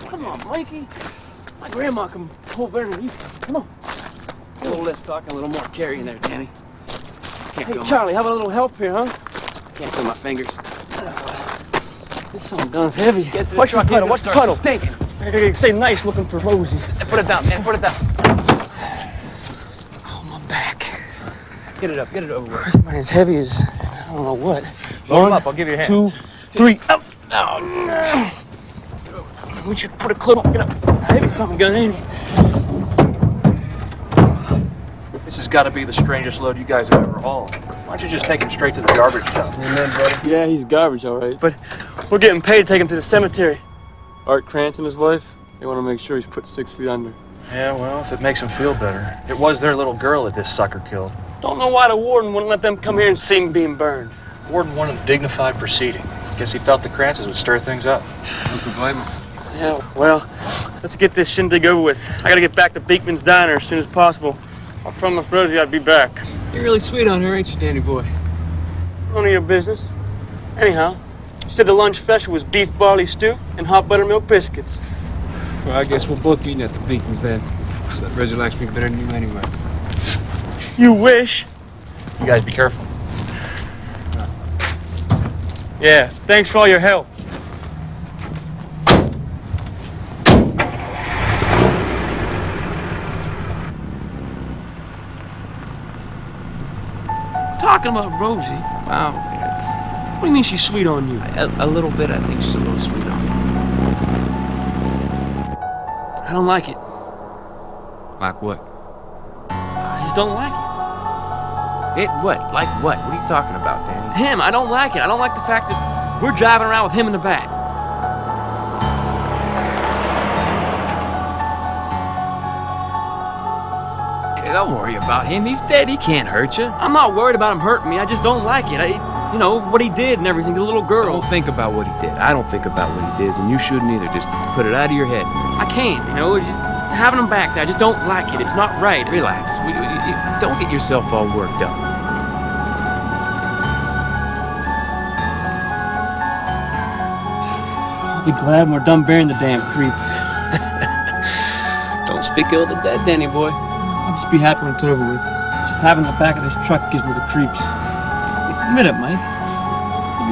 Come on, Mikey. My grandma can pull better than you can. Come on. A little less talking, a little more carrying there, Danny. Hey, Charlie, how about a little help here, huh? Can't feel my fingers. This son of a gun's heavy. Watch the puddle, watch the puddle. Stinking. I gotta say nice looking for Rosie. Hey, put it down, man, put it down. Oh, my back. Get it up, get it over with. This man's heavy as I don't know what. Load him up, I'll give you a hand. 2, 3. Oh. We should put a clip on. Get up. It's a heavy son of a gun, ain't it? This has got to be the strangest load you guys have ever hauled. Why don't you just take him straight to the garbage dump? Amen, brother. Yeah, he's garbage, all right. But we're getting paid to take him to the cemetery. Art Krantz and his wife, they want to make sure he's put 6 feet under. Yeah, well, if it makes him feel better. It was their little girl that this sucker killed. Don't know why the warden wouldn't let them come here and see him being burned. Warden wanted a dignified proceeding. Guess he felt the Krantzes would stir things up. Who could blame him? Yeah, well, let's get this shindig over with. I gotta get back to Beekman's Diner as soon as possible. I promised Rosie I'd be back. You're really sweet on her, ain't you, Danny boy? None of your business. Anyhow, she said the lunch special was beef barley stew and hot buttermilk biscuits. Well, I guess we'll both be eating at the Beacons then. So Reggie likes me better than you anyway. You wish. You guys be careful. Yeah, thanks for all your help. Talking about Rosie. Wow. What do you mean she's sweet on you? A little bit, I think she's a little sweet on me. I don't like it. Like what? I just don't like It what? Like what? What are you talking about, Danny? it. Him, I don't like it. I don't like the fact that we're driving around with him in the back. Hey, don't worry about him. He's dead. He can't hurt you. I'm not worried about him hurting me. I just don't like it. You know, what he did and everything, the little girl. Don't think about what he did. I don't think about what he did, and you shouldn't either. Just put it out of your head. I can't, you know, just having him back there, I just don't like it. It's not right. Relax. Don't get yourself all worked up. I'll be glad when we're done burying the damn creep. Don't speak ill of the dead, Danny boy. I'll just be happy when it's over with. Just having the back of this truck gives me the creeps. Admit it, Mike.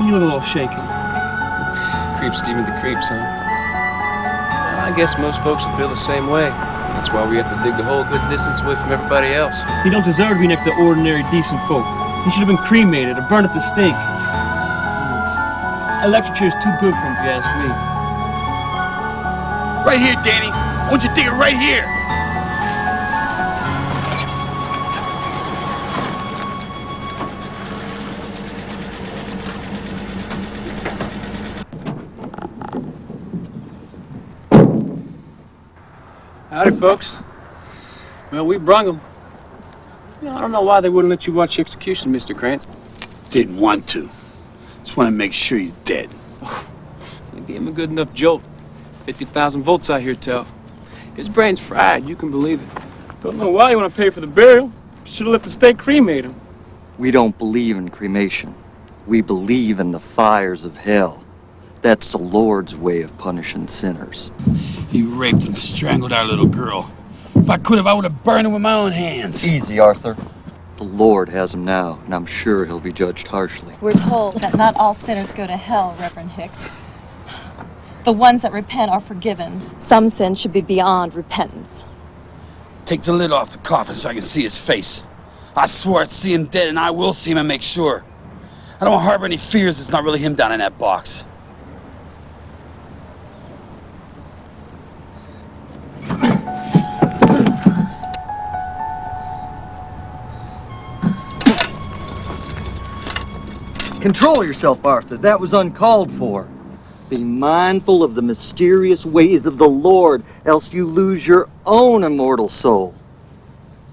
You look a little shaken. Creeps give me the creeps, huh? Well, I guess most folks will feel the same way. That's why we have to dig the hole a good distance away from everybody else. He don't deserve to be next to ordinary, decent folk. He should have been cremated or burned at the stake. Electric chair's too good for him, if you ask me. Right here, Danny. I want you to dig it right here. Howdy, folks. Well, we brung him. You know, I don't know why they wouldn't let you watch the execution, Mr. Krantz. Didn't want to. Just want to make sure he's dead. They gave him a good enough jolt. 50,000 volts, I hear tell. His brain's fried, you can believe it. Don't know why you want to pay for the burial. Should have let the stake cremate him. We don't believe in cremation. We believe in the fires of hell. That's the Lord's way of punishing sinners. He raped and strangled our little girl. If I could have, I would have burned him with my own hands. Easy, Arthur. The Lord has him now, and I'm sure he'll be judged harshly. We're told that not all sinners go to hell, Reverend Hicks. The ones that repent are forgiven. Some sins should be beyond repentance. Take the lid off the coffin so I can see his face. I swore I'd see him dead, and I will see him and make sure. I don't harbor any fears it's not really him down in that box. Control yourself, Arthur. That was uncalled for. Be mindful of the mysterious ways of the Lord, else you lose your own immortal soul.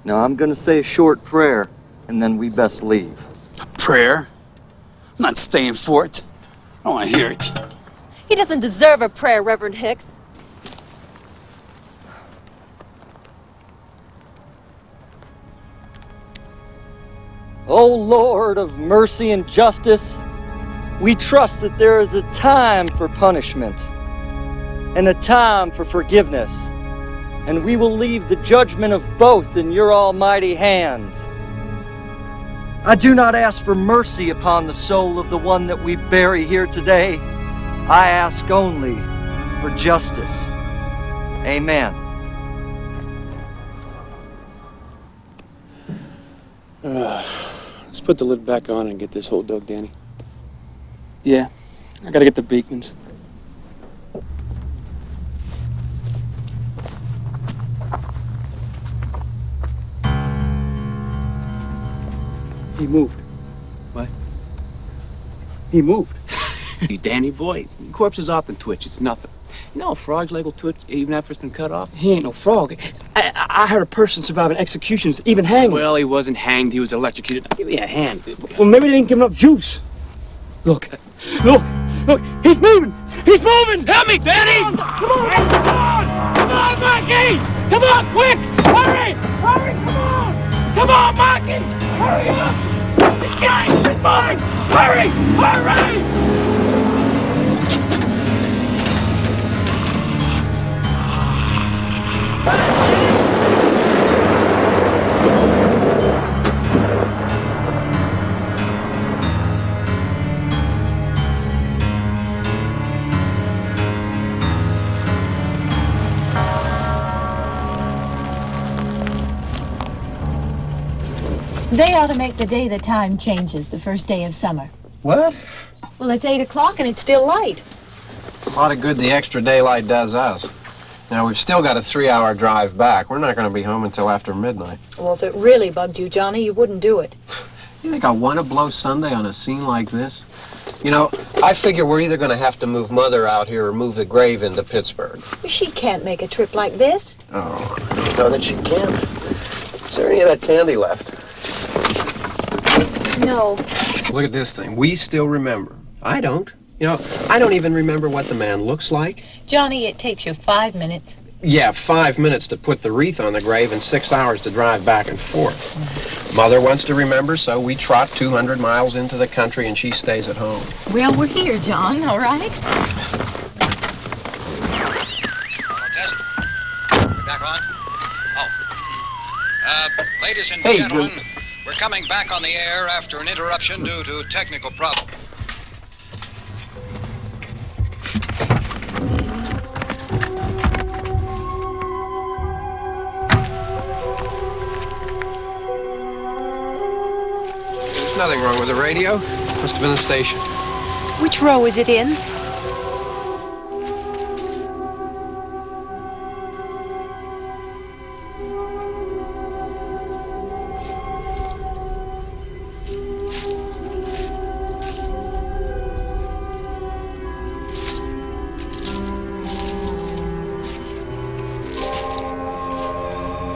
Now, I'm going to say a short prayer, and then we best leave. A prayer? I'm not staying for it. I don't want to hear it. He doesn't deserve a prayer, Reverend Hicks. O Lord of mercy and justice, We trust that there is a time for punishment and a time for forgiveness, and we will leave the judgment of both in your almighty hands. I do not ask for mercy upon the soul of the one that we bury here today. I ask only for justice. Amen. Let's put the lid back on and get this hole dug, Danny. Yeah, I gotta get the Beekmans. He moved. What? He moved. You Danny boy, corpses often twitch. It's nothing. You know, a frog's leg will twitch even after it's been cut off. He ain't no frog. I heard a person surviving executions, even hangings. Well, he wasn't hanged. He was electrocuted. Give me a hand. Well, maybe they didn't give enough juice. Look, look, he's moving! He's moving! Help me, Danny! Come on, Mikey! Come on, quick! Hurry! Hurry, come on! Come on, Mikey! Hurry up! He's moving! Hurry! Hurry! They ought to make the day the time changes, the first day of summer. What? Well, it's 8 o'clock and it's still light. A lot of good the extra daylight does us. Now, we've still got a 3-hour drive back. We're not going to be home until after midnight. Well, if it really bugged you, Johnny, you wouldn't do it. You think I want to blow Sunday on a scene like this? You know, I figure we're either going to have to move Mother out here or move the grave into Pittsburgh. She can't make a trip like this. Oh, I don't know that she can't. Is there any of that candy left? No. Look at this thing. We still remember. I don't. You know, I don't even remember what the man looks like. Johnny, it takes you 5 minutes. Yeah, 5 minutes to put the wreath on the grave and 6 hours to drive back and forth. Mother wants to remember, so we trot 200 miles into the country and she stays at home. Well, we're here, John, all right? Test. We're back on? Oh. Ladies and gentlemen, we're coming back on the air after an interruption due to technical problems. Nothing wrong with the radio. Must have been the station. Which row is it in?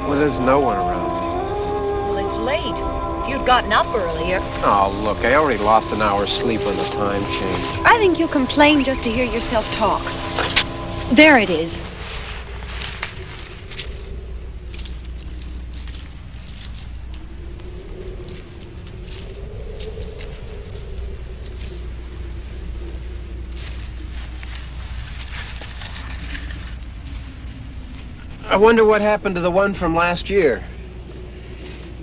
Well, there's no one around. Well, it's late. If you'd gotten up earlier. Oh, look, I already lost an hour's sleep when the time changed. I think you'll complain just to hear yourself talk. There it is. I wonder what happened to the one from last year.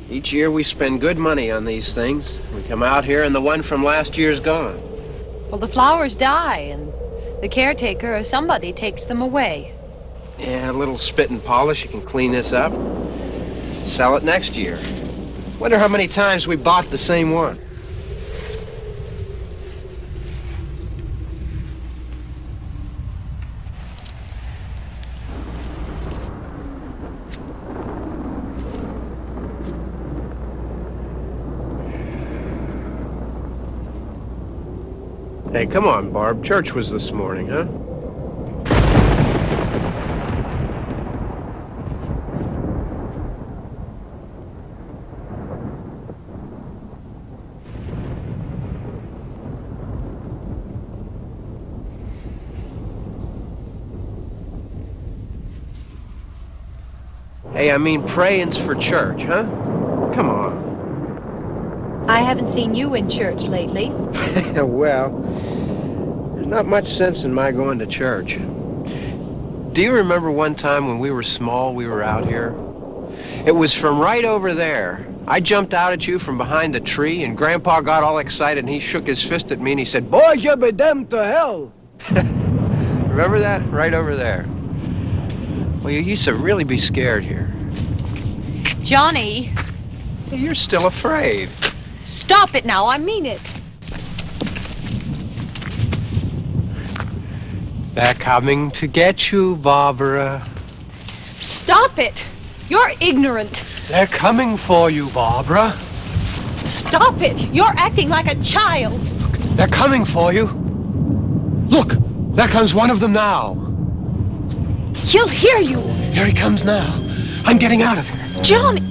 Each year we spend good money on these things. We come out here and the one from last year's gone. Well, the flowers die, and the caretaker or somebody takes them away. Yeah, a little spit and polish, you can clean this up. Sell it next year. Wonder how many times we bought the same one. Hey, come on, Barb. Church was this morning, huh? Hey, I mean praying's for church, huh? Come on. I haven't seen you in church lately. Well, there's not much sense in my going to church. Do you remember one time when we were small, we were out here? It was from right over there. I jumped out at you from behind the tree, and Grandpa got all excited, and he shook his fist at me, and he said, "Boys, you'll be damned to hell." Remember that? Right over there. Well, you used to really be scared here. Johnny, You're still afraid. stop it now. I mean it. They're coming to get you, Barbara. Stop it. You're ignorant. They're coming for you, Barbara. Stop it. You're acting like a child. They're coming for you. Look, there comes one of them now. He'll hear you. Here he comes now. I'm getting out of here. Johnny.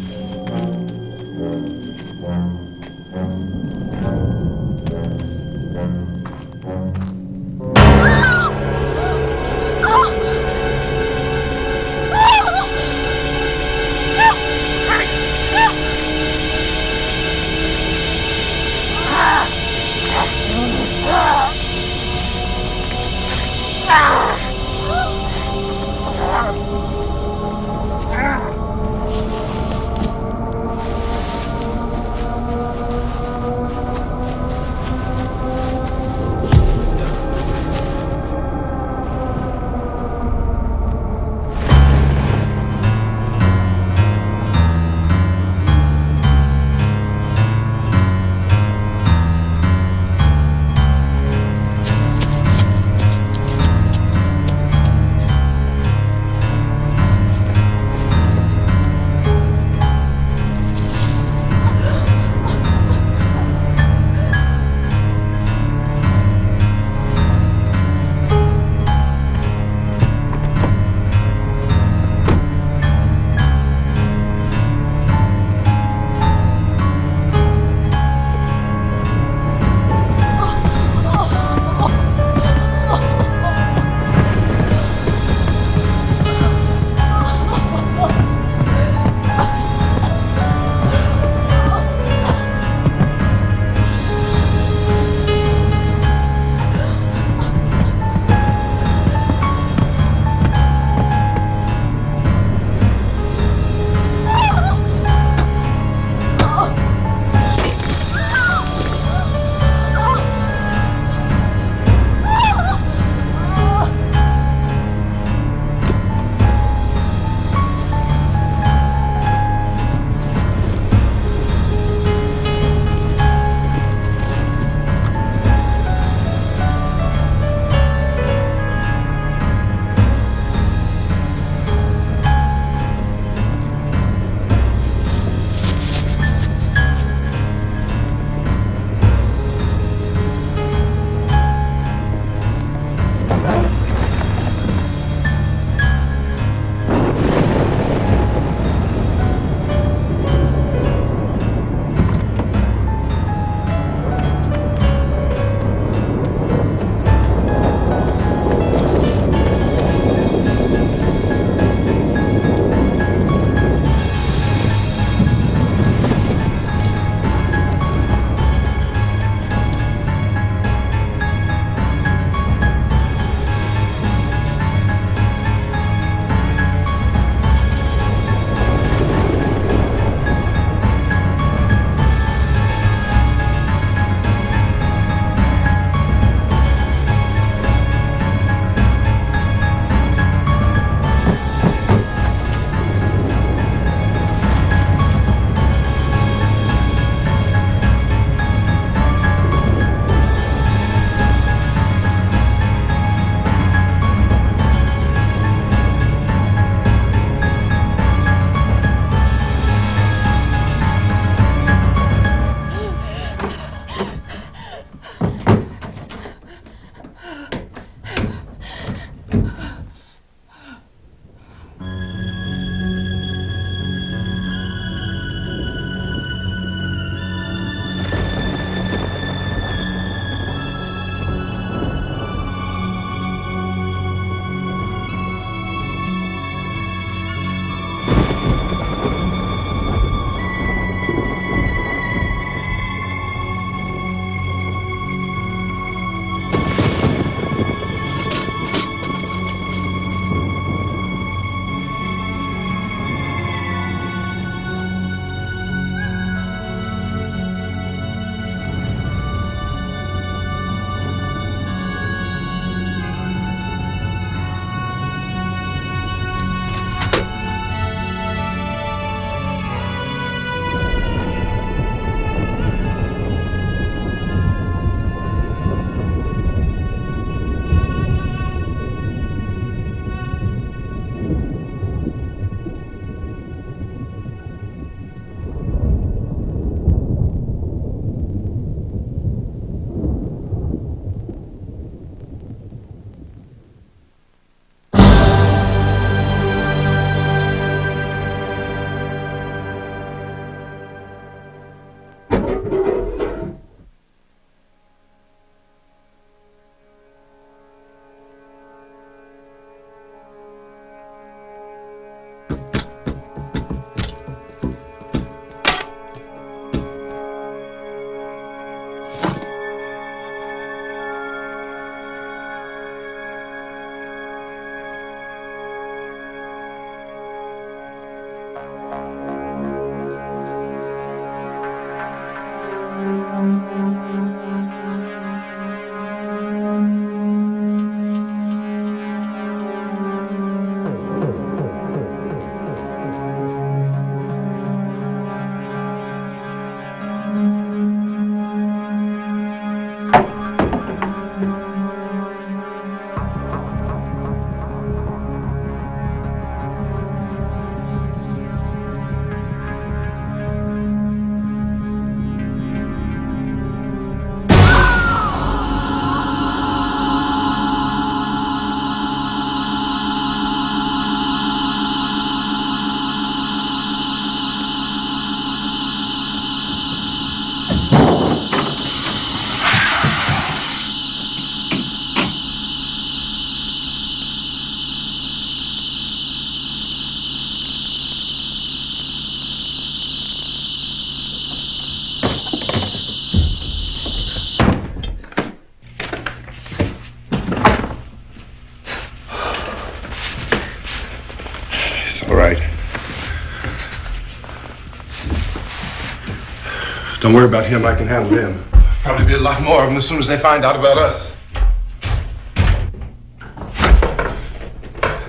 Don't worry about him. I can handle him. Probably be a lot more of them as soon as they find out about us.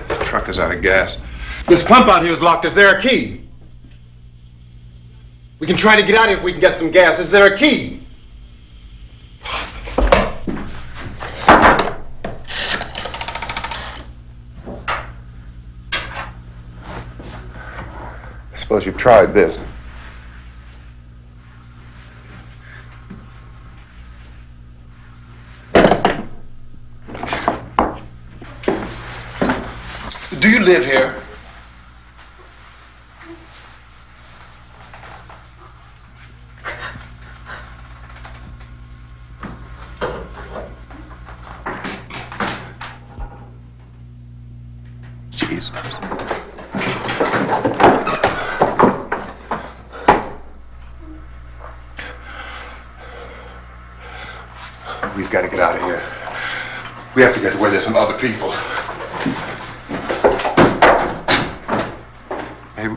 The truck is out of gas. This pump out here is locked. Is there a key? We can try to get out here if we can get some gas. Is there a key? I suppose you've tried this. Do you live here? Jesus. We've got to get out of here. We have to get to where there's some other people.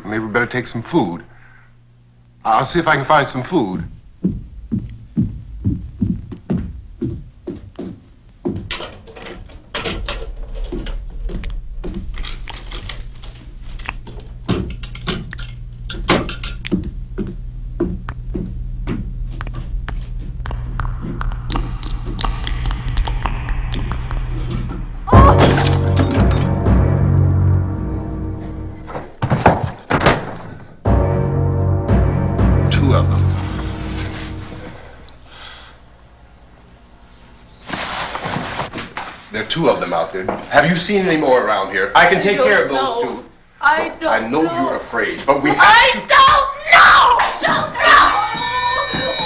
Maybe we better take some food. I'll see if I can find some food. There are two of them out there. Have you seen any more around here? I can take care of those two. I don't know. I know you're afraid, but we have I to. don't know! I don't know!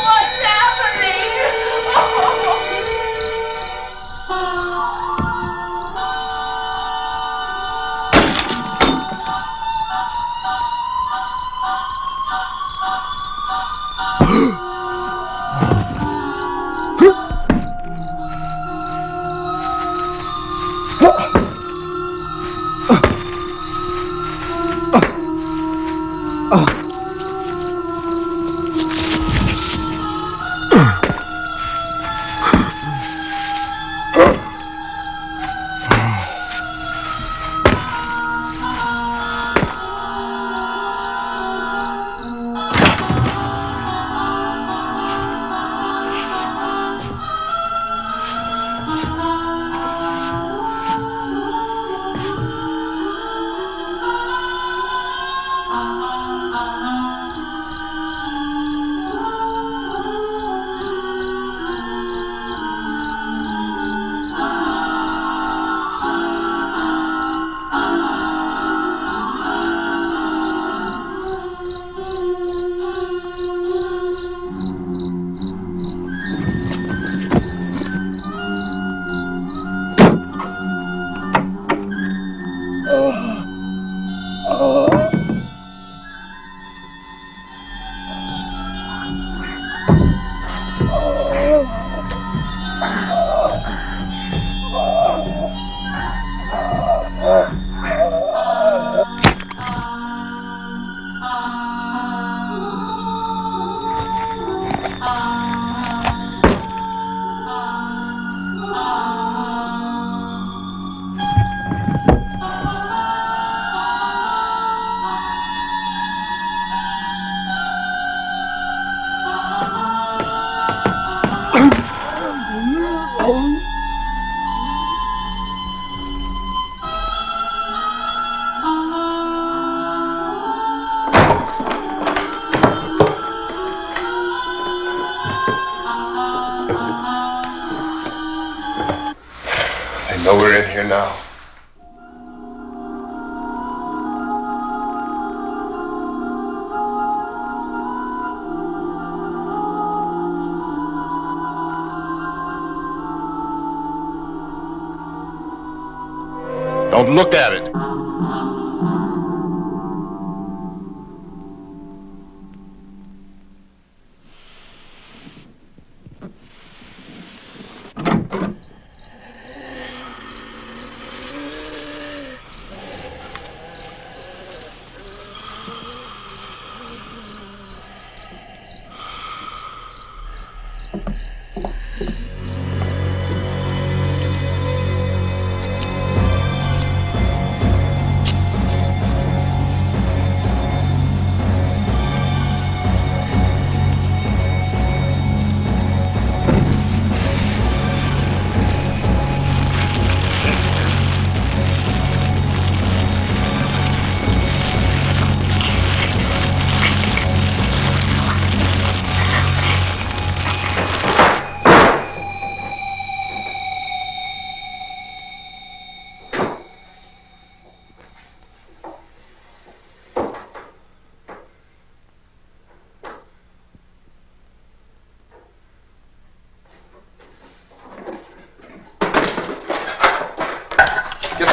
What's happening? I know we're in here now. Don't look at it.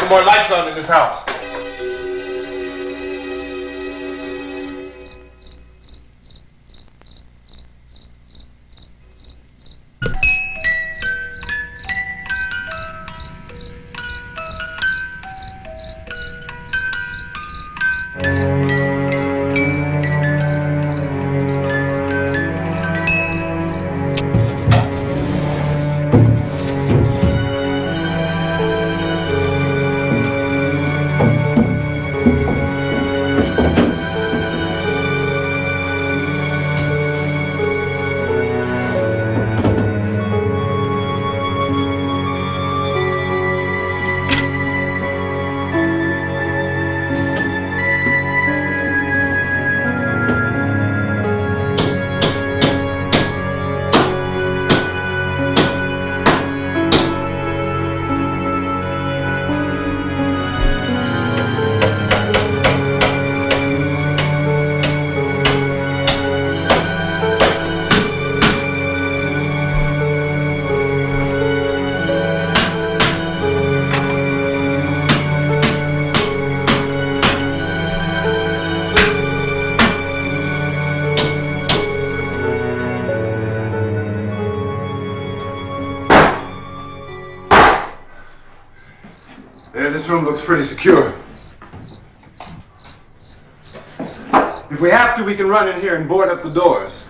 some more lights on in this house. This room looks pretty secure. If we have to, we can run in here and board up the doors.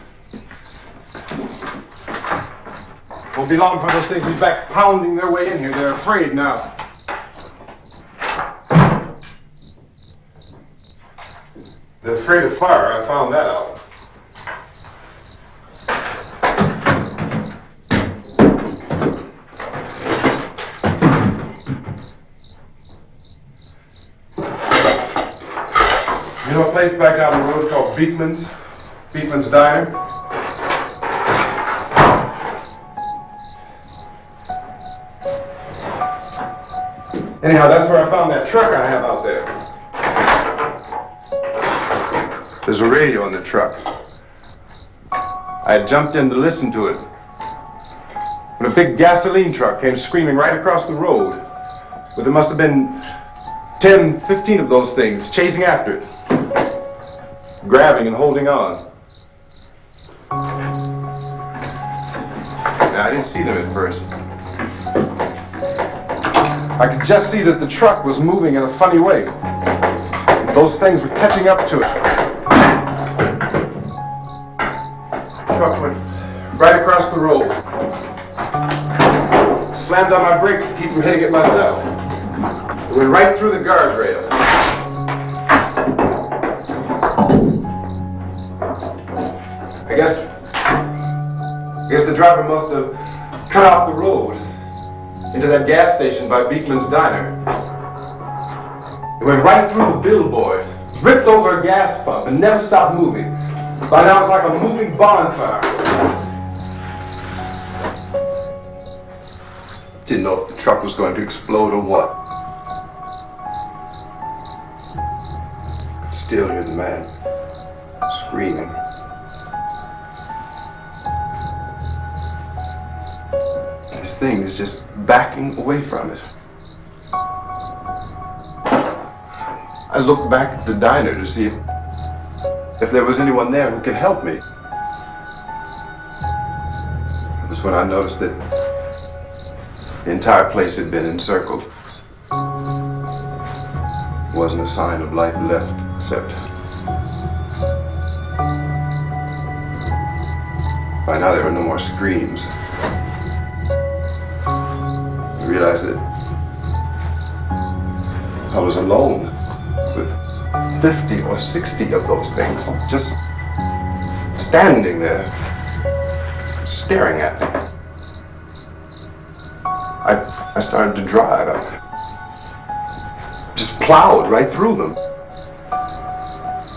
Won't be long for those things to be back pounding their way in here. They're afraid now. They're afraid of fire. I found that out. You know a place back down the road called Beekman's? Beekman's Diner? Anyhow, that's where I found that truck I have out there. There's a radio in the truck. I had jumped in to listen to it when a big gasoline truck came screaming right across the road. But there must have been 10, 15 of those things chasing after it, grabbing and holding on. Now, I didn't see them at first. I could just see that the truck was moving in a funny way. Those things were catching up to it. The truck went right across the road. I slammed on my brakes to keep from hitting it myself. It went right through the guardrail. I guess the driver must have cut off the road into that gas station by Beekman's Diner. It went right through the billboard, ripped over a gas pump, and never stopped moving. By now it's like a moving bonfire. Didn't know if the truck was going to explode or what. Could still hear the man screaming. This thing is just backing away from it. I looked back at the diner to see if there was anyone there who could help me. It was when I noticed that the entire place had been encircled. There wasn't a sign of life left except by now there were no more screams. I realized that I was alone with 50 or 60 of those things just standing there staring at me. I started to drive. I just plowed right through them.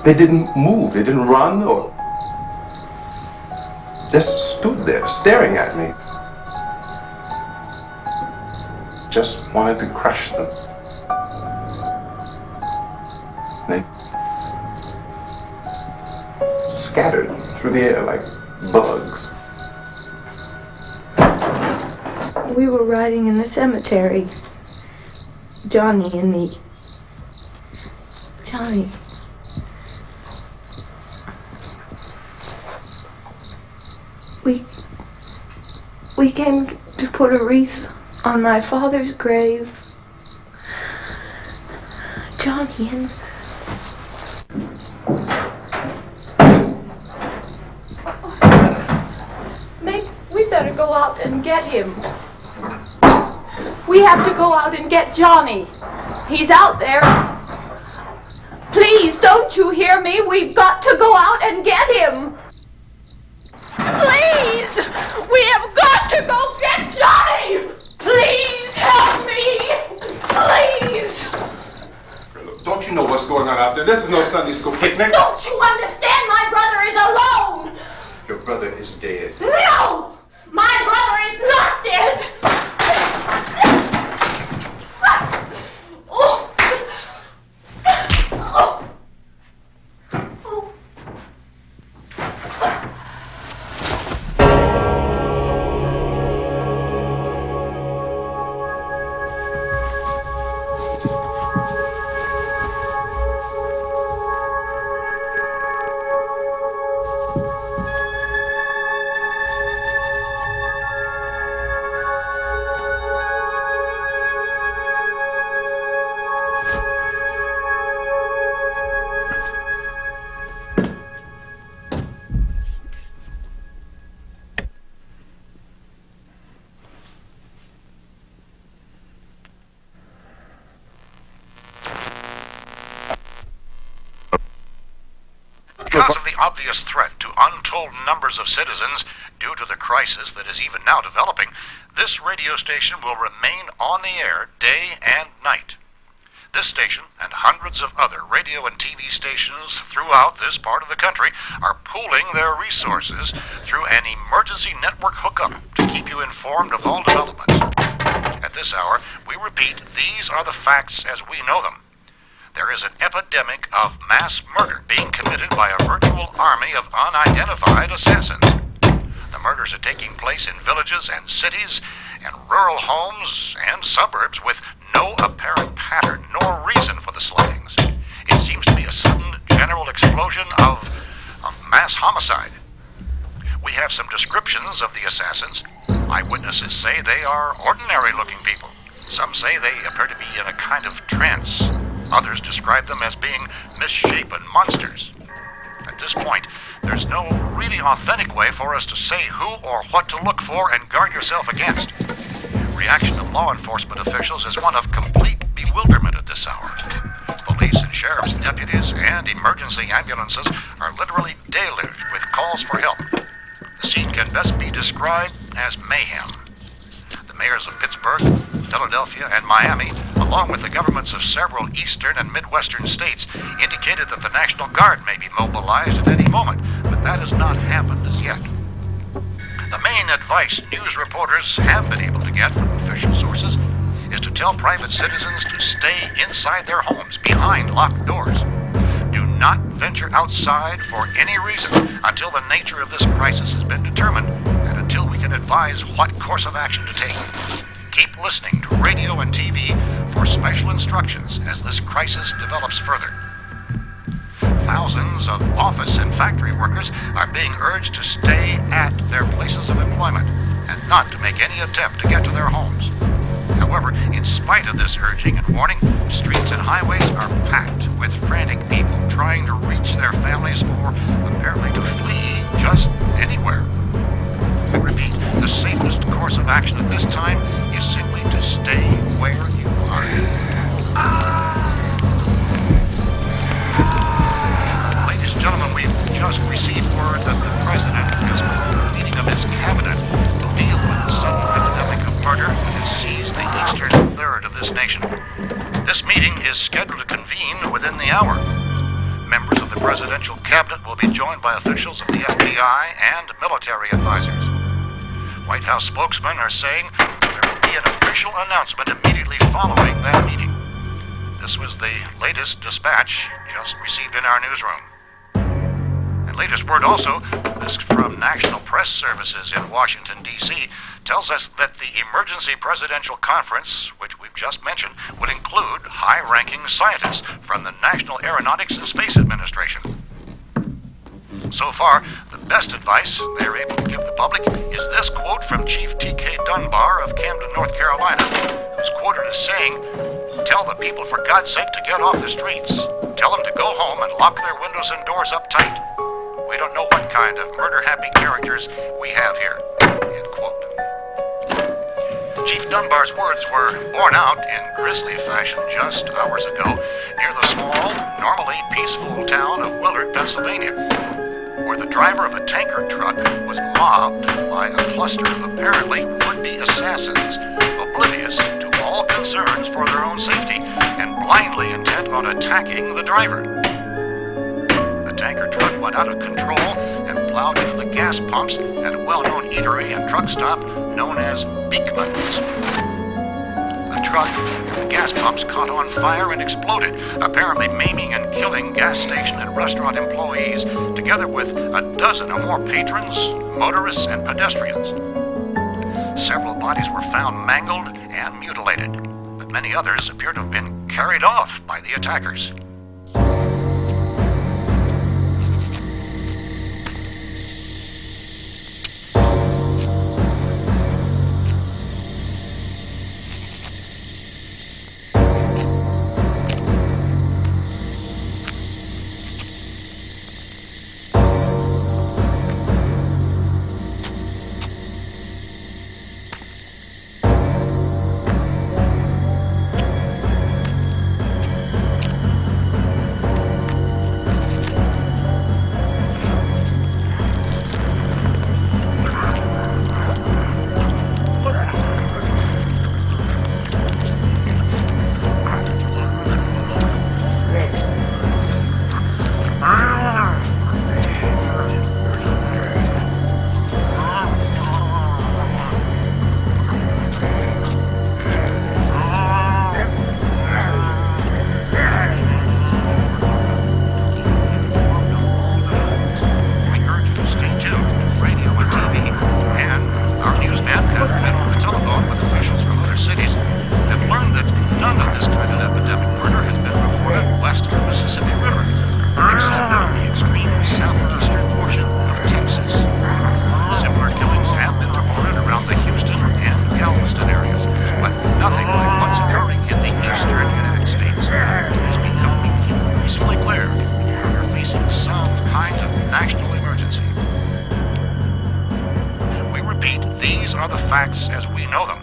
They didn't move, they didn't run or just stood there staring at me. Just wanted to crush them. They scattered through the air like bugs. We were riding in the cemetery. Johnny and me. Johnny. We came to put a wreath on my father's grave. Johnny and... Maybe we better go out and get him. We have to go out and get Johnny. He's out there. Please, don't you hear me? We've got to go out and get him. Please! We have got to go get Johnny! Please help me! Please! Don't you know what's going on out there? This is no Sunday school picnic. Don't you understand? My brother is alone! Your brother is dead. No! My brother is not dead! Oh. Oh. Oh. Because of the obvious threat to untold numbers of citizens due to the crisis that is even now developing, this radio station will remain on the air day and night. This station and hundreds of other radio and TV stations throughout this part of the country are pooling their resources through an emergency network hookup to keep you informed of all developments. At this hour, we repeat, these are the facts as we know them. There is an epidemic of mass murder being committed by a virtual army of unidentified assassins. The murders are taking place in villages and cities and rural homes and suburbs with no apparent pattern nor reason for the slayings. It seems to be a sudden general explosion of mass homicide. We have some descriptions of the assassins. Eyewitnesses say they are ordinary-looking people. Some say they appear to be in a kind of trance. Others describe them as being misshapen monsters. At this point, there's no really authentic way for us to say who or what to look for and guard yourself against. Reaction of law enforcement officials is one of complete bewilderment at this hour. Police and sheriff's deputies and emergency ambulances are literally deluged with calls for help. The scene can best be described as mayhem. The mayors of Pittsburgh, Philadelphia, and Miami, along with the governments of several eastern and midwestern states, indicated that the National Guard may be mobilized at any moment, but that has not happened as yet. The main advice news reporters have been able to get from official sources is to tell private citizens to stay inside their homes behind locked doors. Do not venture outside for any reason until the nature of this crisis has been determined and until we can advise what course of action to take. Keep listening to radio and TV for special instructions as this crisis develops further. Thousands of office and factory workers are being urged to stay at their places of employment and not to make any attempt to get to their homes. However, in spite of this urging and warning, streets and highways are packed with frantic people trying to reach their families or apparently to flee just anywhere. I repeat, the safest course of action at this time is simply to stay where you are. Ladies and gentlemen, we've just received word that the President has called a meeting of his cabinet to deal with the sudden epidemic of murder that has seized the eastern third of this nation. This meeting is scheduled to convene within the hour. Members of the presidential cabinet will be joined by officials of the FBI and military advisors. White House spokesmen are saying there will be an official announcement immediately following that meeting. This was the latest dispatch just received in our newsroom. And latest word also, this from National Press Services in Washington, D.C., tells us that the emergency presidential conference, which we've just mentioned would include high-ranking scientists from the National Aeronautics and Space Administration. So far, the best advice they're able to give the public is this quote from Chief T.K. Dunbar of Camden, North Carolina, who's quoted as saying, "Tell the people, for God's sake, to get off the streets. Tell them to go home and lock their windows and doors up tight. We don't know what kind of murder-happy characters we have here." End quote. Chief Dunbar's words were borne out in grisly fashion just hours ago near the small, normally peaceful town of Willard, Pennsylvania, where the driver of a tanker truck was mobbed by a cluster of apparently would-be assassins, oblivious to all concerns for their own safety and blindly intent on attacking the driver. The tanker truck went out of control and plowed into the gas pumps at a well-known eatery and truck stop known as Beekman's. The truck and the gas pumps caught on fire and exploded, apparently maiming and killing gas station and restaurant employees, together with a dozen or more patrons, motorists, and pedestrians. Several bodies were found mangled and mutilated, but many others appear to have been carried off by the attackers. Facts as we know them.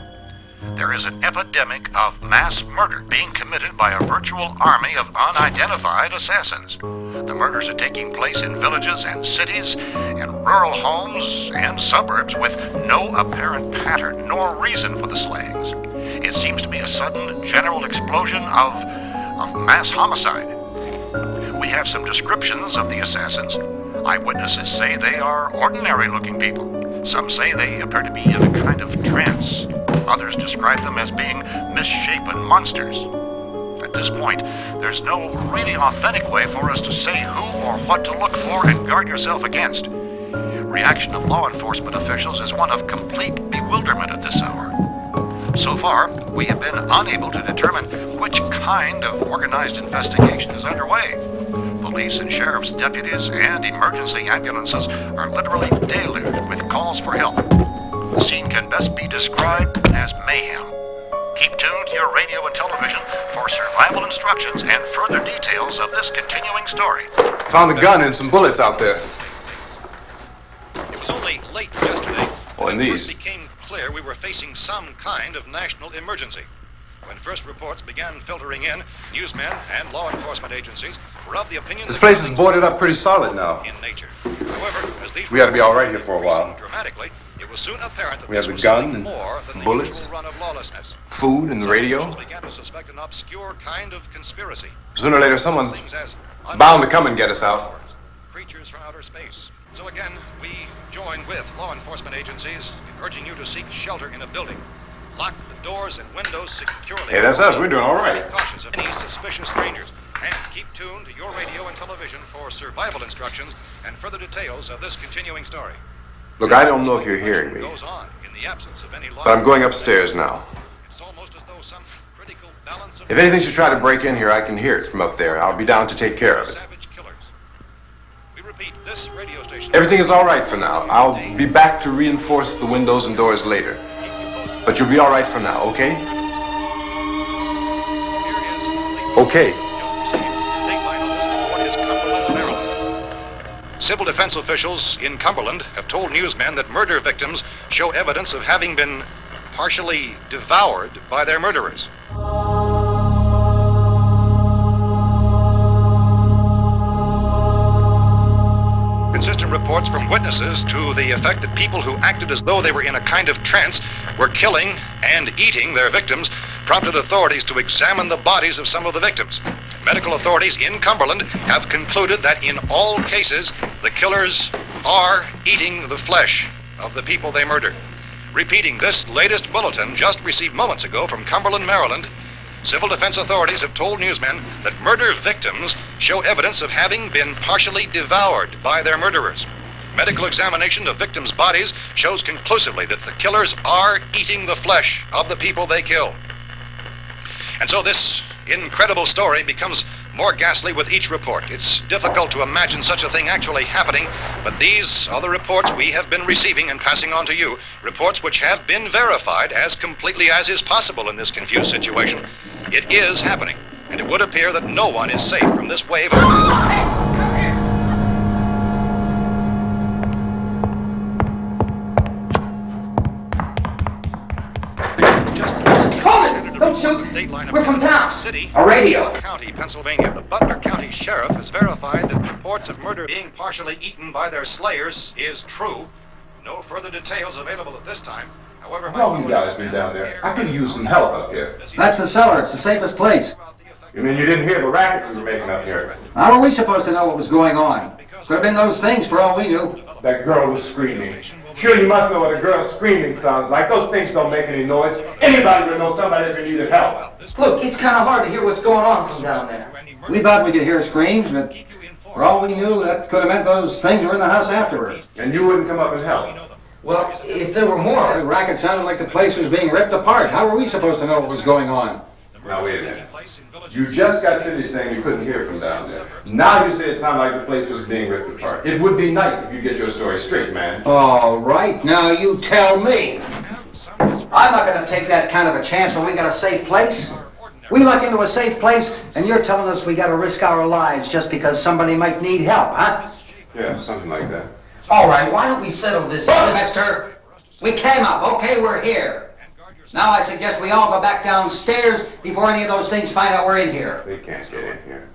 There is an epidemic of mass murder being committed by a virtual army of unidentified assassins. The murders are taking place in villages and cities and rural homes and suburbs with no apparent pattern nor reason for the slayings. It seems to be a sudden general explosion of mass homicide. We have some descriptions of the assassins. Eyewitnesses say they are ordinary-looking people. Some say they appear to be in a kind of trance. Others describe them as being misshapen monsters. At this point, there's no really authentic way for us to say who or what to look for and guard yourself against. Reaction of law enforcement officials is one of complete bewilderment at this hour. So far, we have been unable to determine which kind of organized investigation is underway. Police and sheriff's deputies and emergency ambulances are literally deluged with calls for help. The scene can best be described as mayhem. Keep tuned to your radio and television for survival instructions and further details of this continuing story. Found a gun and some bullets out there. It was only late yesterday when it first became clear we were facing some kind of national emergency. When first reports began filtering in, newsmen and law enforcement agencies were of the opinion this place is boarded up pretty solid now. In nature. However, as these we ought to be all right here for a while. Dramatically, it was soon apparent that we have this the was gun more than and the bullets, usual run of lawlessness. Food and the radio. Some began to suspect an obscure kind of conspiracy. Sooner or later, someone's bound to come and get us out. Creatures from outer space. So again, we join with law enforcement agencies, urging you to seek shelter in a building. Lock the doors and windows securely. Hey, that's us. We're doing all right. Cautious of any suspicious strangers. And keep tuned to your radio and television for survival instructions and further details of this continuing story. Look, I don't know if you're hearing me, Goes on in the absence of any law but I'm going upstairs now. It's almost as though some pretty If anything should try to break in here, I can hear it from up there. I'll be down to take care of it. Everything is all right for now. I'll be back to reinforce the windows and doors later. But you'll be all right for now, okay? Okay. Civil defense officials in Cumberland have told newsmen that murder victims show evidence of having been partially devoured by their murderers. Consistent reports from witnesses to the effect that people who acted as though they were in a kind of trance were killing and eating their victims prompted authorities to examine the bodies of some of the victims. Medical authorities in Cumberland have concluded that in all cases, the killers are eating the flesh of the people they murdered. Repeating this latest bulletin just received moments ago from Cumberland, Maryland, civil defense authorities have told newsmen that murder victims show evidence of having been partially devoured by their murderers. Medical examination of victims' bodies shows conclusively that the killers are eating the flesh of the people they kill. And so this incredible story becomes more ghastly with each report. It's difficult to imagine such a thing actually happening, but these are the reports we have been receiving and passing on to you, reports which have been verified as completely as is possible in this confused situation. It is happening, and it would appear that no one is safe from this wave of... Don't shoot! We're from town! City, A radio. County, Pennsylvania. The Butler County Sheriff has verified that reports of murder being partially eaten by their slayers is true. No further details available at this time. However, How long you guys been down there? I could use some help up here. That's the cellar. It's the safest place. You mean you didn't hear the racket we were making up here? How are we supposed to know what was going on? Could have been those things for all we knew. That girl was screaming. Sure, you must know what a girl screaming sounds like. Those things don't make any noise. Anybody would know somebody ever needed help. Look, it's kind of hard to hear what's going on from down there. We thought we could hear screams, but for all we knew, that could have meant those things were in the house afterward. And you wouldn't come up and help? Well, if there were more... The racket sounded like the place was being ripped apart. How were we supposed to know what was going on? Now, wait a minute. You just got finished saying you couldn't hear from down there. Now you say it sounded like the place was being ripped apart. It would be nice if you get your story straight, man. All right, now you tell me. I'm not going to take that kind of a chance when we got a safe place. We luck into a safe place, and you're telling us we got to risk our lives just because somebody might need help, huh? Yeah, something like that. All right, why don't we settle this... Look, mister, we came up, okay, we're here. Now I suggest we all go back downstairs before any of those things find out we're in here. They can't get in here.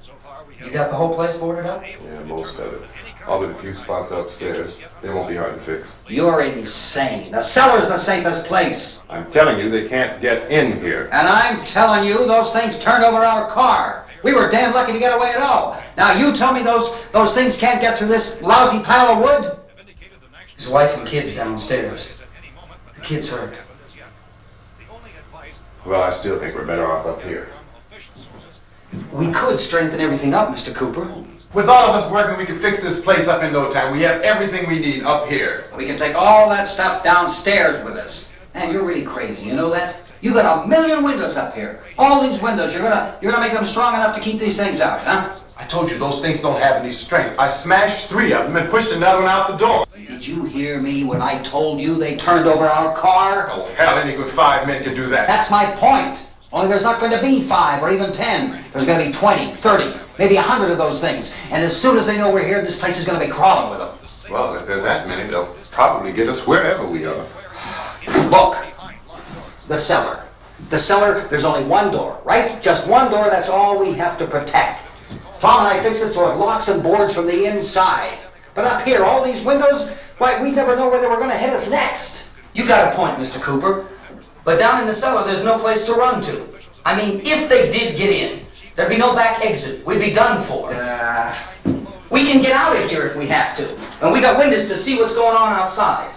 You got the whole place boarded up? Yeah, most of it. All but a few spots upstairs. They won't be hard to fix. You're insane. The cellar's the safest place. I'm telling you, they can't get in here. And I'm telling you, those things turned over our car. We were damn lucky to get away at all. Now you tell me those things can't get through this lousy pile of wood? His wife and kids downstairs. The kid's hurt. Well, I still think we're better off up here. We could strengthen everything up, Mr. Cooper. With all of us working, we can fix this place up in no time. We have everything we need up here. We can take all that stuff downstairs with us. Man, you're really crazy, you know that? You got 1,000,000 windows up here. All these windows, you're gonna make them strong enough to keep these things out, huh? I told you those things don't have any strength. I smashed 3 of them and pushed another one out the door. Did you hear me when I told you they turned over our car? Oh, hell, any good 5 men can do that. That's my point. Only there's not going to be 5 or even 10. There's going to be 20, 30, maybe 100 of those things. And as soon as they know we're here, this place is going to be crawling with them. Well, if there are that many, they'll probably get us wherever we are. Look, the cellar. The cellar, there's only one door, right? Just one door, that's all we have to protect. Tom and I fixed it so it locks and boards from the inside. But up here, all these windows, why, we'd never know where they were going to hit us next. You got a point, Mr. Cooper. But down in the cellar, there's no place to run to. I mean, if they did get in, there'd be no back exit. We'd be done for. We can get out of here if we have to. And we got windows to see what's going on outside.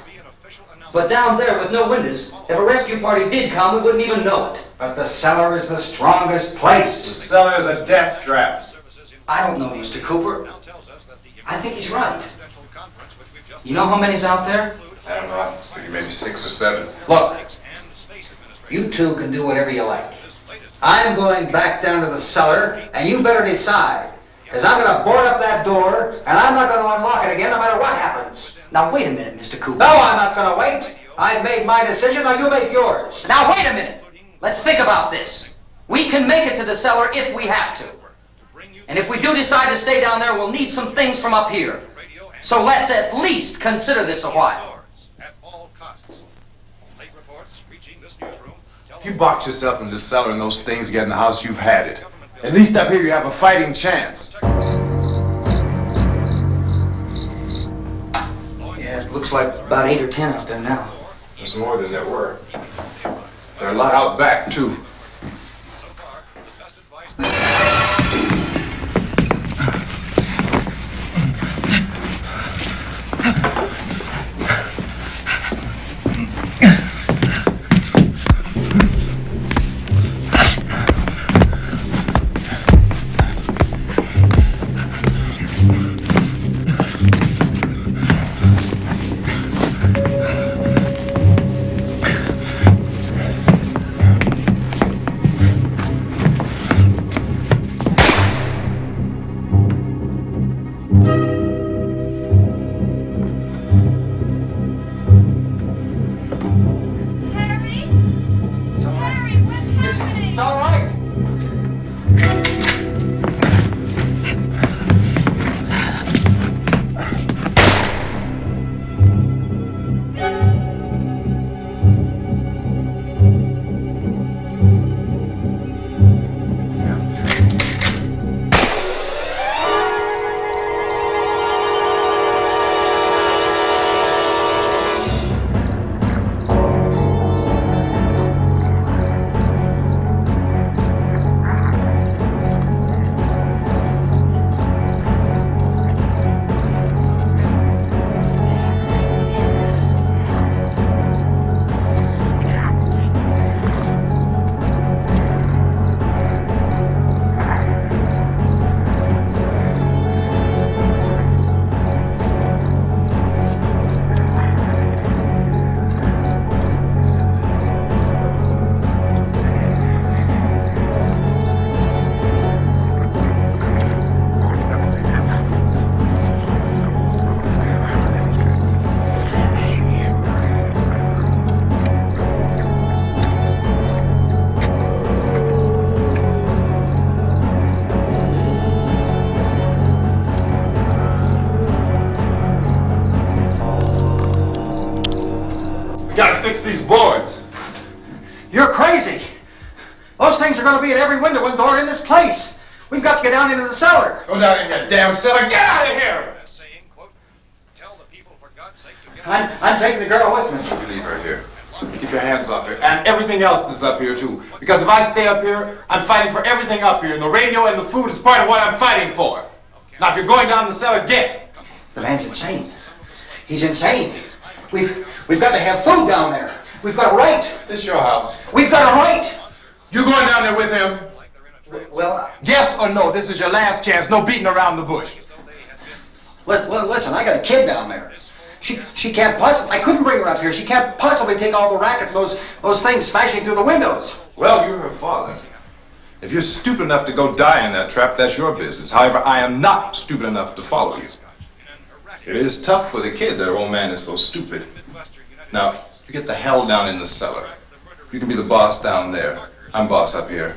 But down there with no windows, if a rescue party did come, we wouldn't even know it. But the cellar is the strongest place. The cellar is a death trap. I don't know, Mr. Cooper. I think he's right. You know how many's out there? I don't know. Maybe 6 or 7. Look, you two can do whatever you like. I'm going back down to the cellar, and you better decide. Because I'm going to board up that door, and I'm not going to unlock it again no matter what happens. Now, wait a minute, Mr. Cooper. No, I'm not going to wait. I've made my decision, now you make yours. Now, wait a minute. Let's think about this. We can make it to the cellar if we have to. And if we do decide to stay down there, we'll need some things from up here. So let's at least consider this a while. If you box yourself in the cellar and those things get in the house, you've had it. At least up here you have a fighting chance. Yeah, it looks like about 8 or 10 out there now. There's more than there were. There are a lot out back, too. It's all right. Gotta fix these boards. You're crazy. Those things are going to be at every window and door in this place. We've got to get down into the cellar. Go down in that damn cellar. Get out of here! I'm taking the girl with me. You leave her here. Keep your hands off her. And everything else that's up here, too. Because if I stay up here, I'm fighting for everything up here. And the radio and the food is part of what I'm fighting for. Now, if you're going down the cellar, get. The man's insane. He's insane. We've got to have food down there. We've got a right. This is your house. We've got a right. You going down there with him? Well, yes or no? This is your last chance. No beating around the bush. Listen, I got a kid down there. She can't possibly. I couldn't bring her up here. She can't possibly take all the racket, those things smashing through the windows. Well, you're her father. If you're stupid enough to go die in that trap, that's your business. However, I am not stupid enough to follow you. It is tough for the kid that her old man is so stupid. Now, you get the hell down in the cellar. You can be the boss down there. I'm boss up here.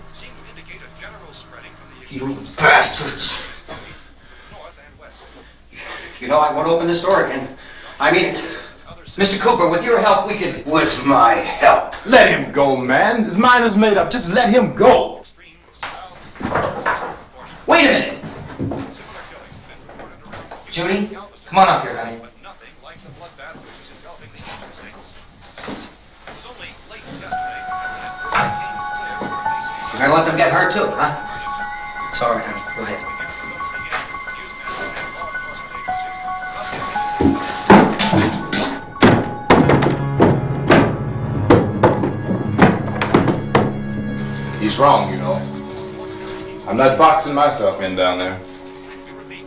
You bastards! You know, I won't open this door again. I mean it. Mr. Cooper, with your help, we could... With my help. Let him go, man. His mind is made up. Just let him go. Wait a minute. Judy, come on up here, honey. You're gonna let them get hurt too, huh? It's all right, honey. Go ahead. He's wrong, you know. I'm not boxing myself in down there.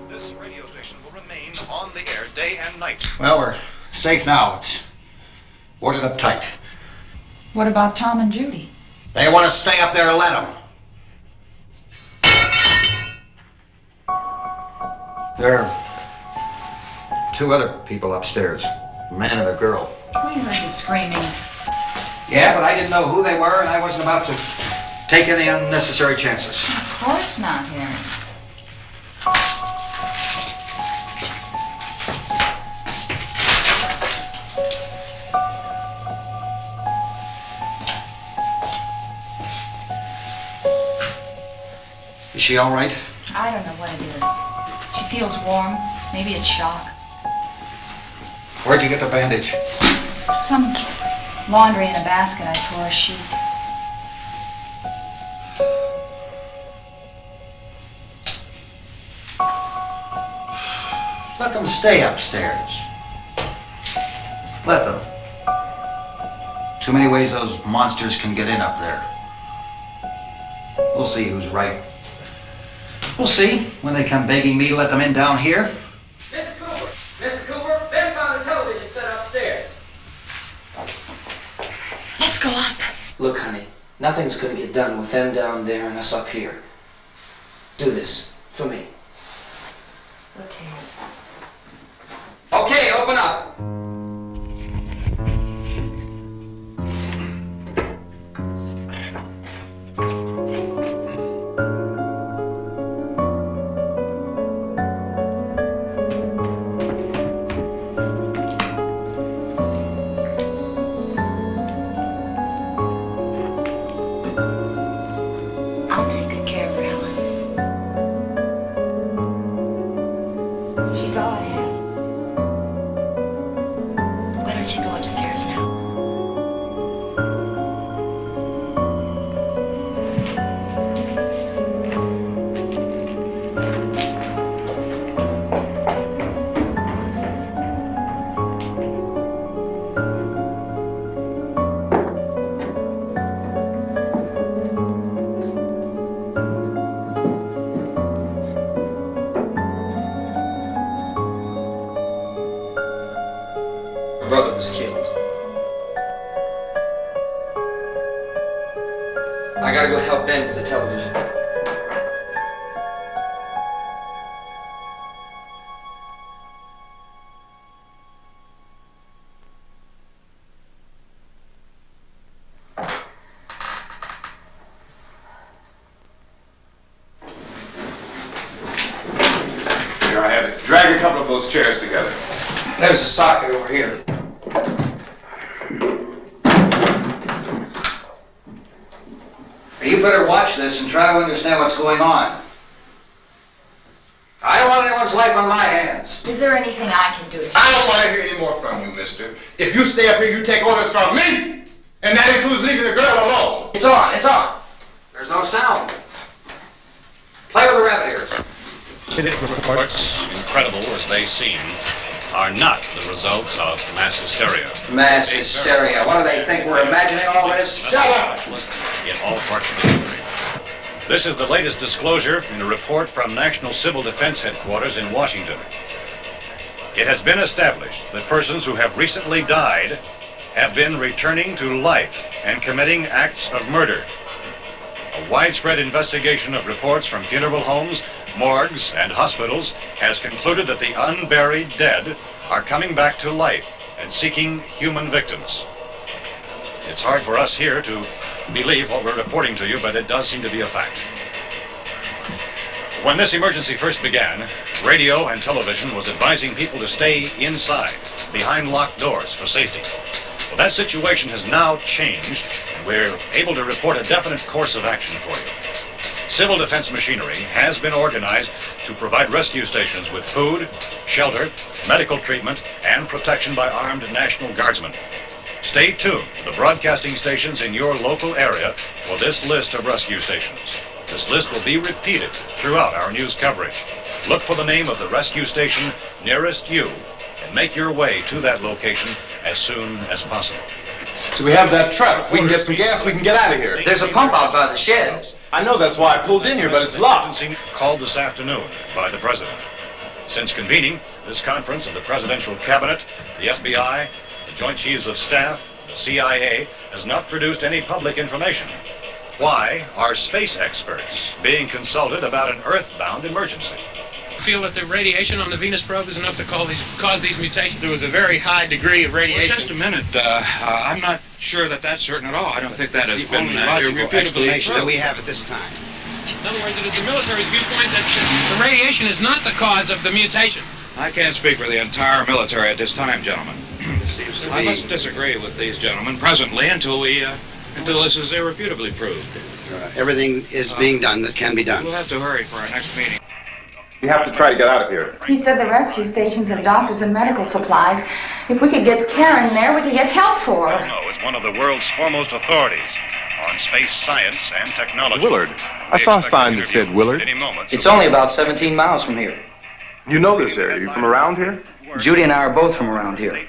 This radio station will remain on the air day and night. Well, we're safe now. It's boarded up tight. What about Tom and Judy? They want to stay up there, let them. There are 2 other people upstairs, a man and a girl. We heard you screaming. Yeah, but I didn't know who they were, and I wasn't about to take any unnecessary chances. Of course not, Harry. Is she all right? I don't know what it is. She feels warm. Maybe it's shock. Where'd you get the bandage? Some laundry in a basket. I tore a sheet. Let them stay upstairs. Let them. Too many ways those monsters can get in up there. We'll see who's right. We'll see when they come begging me to let them in down here. Mr. Cooper! Mr. Cooper! Ben found a television set upstairs. Let's go up. Look, honey, nothing's gonna get done with them down there and us up here. Do this for me. Okay. Okay, open up. I'll take good care of her, Helen. She's all I have. Why don't you go upstairs now? Brother was killed. I gotta go help Ben with the television. Here, I have it. Drag a couple of those chairs together. There's a socket over here. You better watch this and try to understand what's going on. I don't want anyone's life on my hands. Is there anything I can do? I don't want to hear any more from you, mister. If you stay up here, you take orders from me! And that includes leaving the girl alone. It's on, it's on. There's no sound. Play with the rabbit ears. Reports, incredible as they seem, are not the results of mass hysteria. Mass hysteria. What do they think? We're imagining all this? Shut up! In all parts of the country. This is the latest disclosure in a report from National Civil Defense Headquarters in Washington. It has been established that persons who have recently died have been returning to life and committing acts of murder. A widespread investigation of reports from funeral homes, morgues, and hospitals has concluded that the unburied dead are coming back to life and seeking human victims. It's hard for us here to believe what we're reporting to you, but it does seem to be a fact. When this emergency first began, radio and television was advising people to stay inside, behind locked doors for safety. Well, that situation has now changed, and we're able to report a definite course of action for you. Civil defense machinery has been organized to provide rescue stations with food, shelter, medical treatment, and protection by armed National Guardsmen. Stay tuned to the broadcasting stations in your local area for this list of rescue stations. This list will be repeated throughout our news coverage. Look for the name of the rescue station nearest you and make your way to that location as soon as possible. So we have that truck. If we can get some gas, we can get out of here. There's a pump out by the shed. I know, that's why I pulled in here, but it's locked. Called this afternoon by the President. Since convening this conference of the Presidential Cabinet, the FBI, the Joint Chiefs of Staff, the CIA has not produced any public information. Why are space experts being consulted about an Earthbound emergency? feel that the radiation on the Venus probe is enough to cause these mutations? There was a very high degree of radiation. Well, just a minute. I'm not sure that that's certain at all. I don't think that has been only logical irrefutably explanation that proved. we have at this time. In other words, it is the military's viewpoint that the radiation is not the cause of the mutation. I can't speak for the entire military at this time, gentlemen. Seems to I be. must disagree with these gentlemen presently until this is irrefutably proved. Everything is being done that can be done. We'll have to hurry for our next meeting. We have to try to get out of here. He said the rescue stations have doctors and medical supplies. If we could get care in there, we could get help for her. No, it's one of the world's foremost authorities on space science and technology. Willard. I saw a sign that said Willard. Any moment. It's only about 17 miles from here. You know this area. You from around here? Judy and I are both from around here.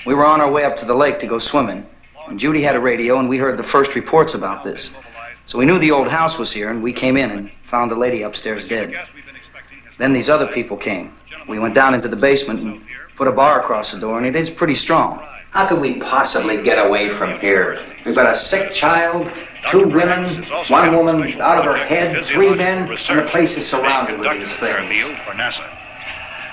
We were on our way up to the lake to go swimming, and Judy had a radio, and we heard the first reports about this. So we knew the old house was here, and we came in and found the lady upstairs dead. Then these other people came. We went down into the basement and put a bar across the door, and it is pretty strong. How could we possibly get away from here? We've got a sick child, 2 women, 1 woman out of her head, 3 men, and the place is surrounded with these things. For NASA.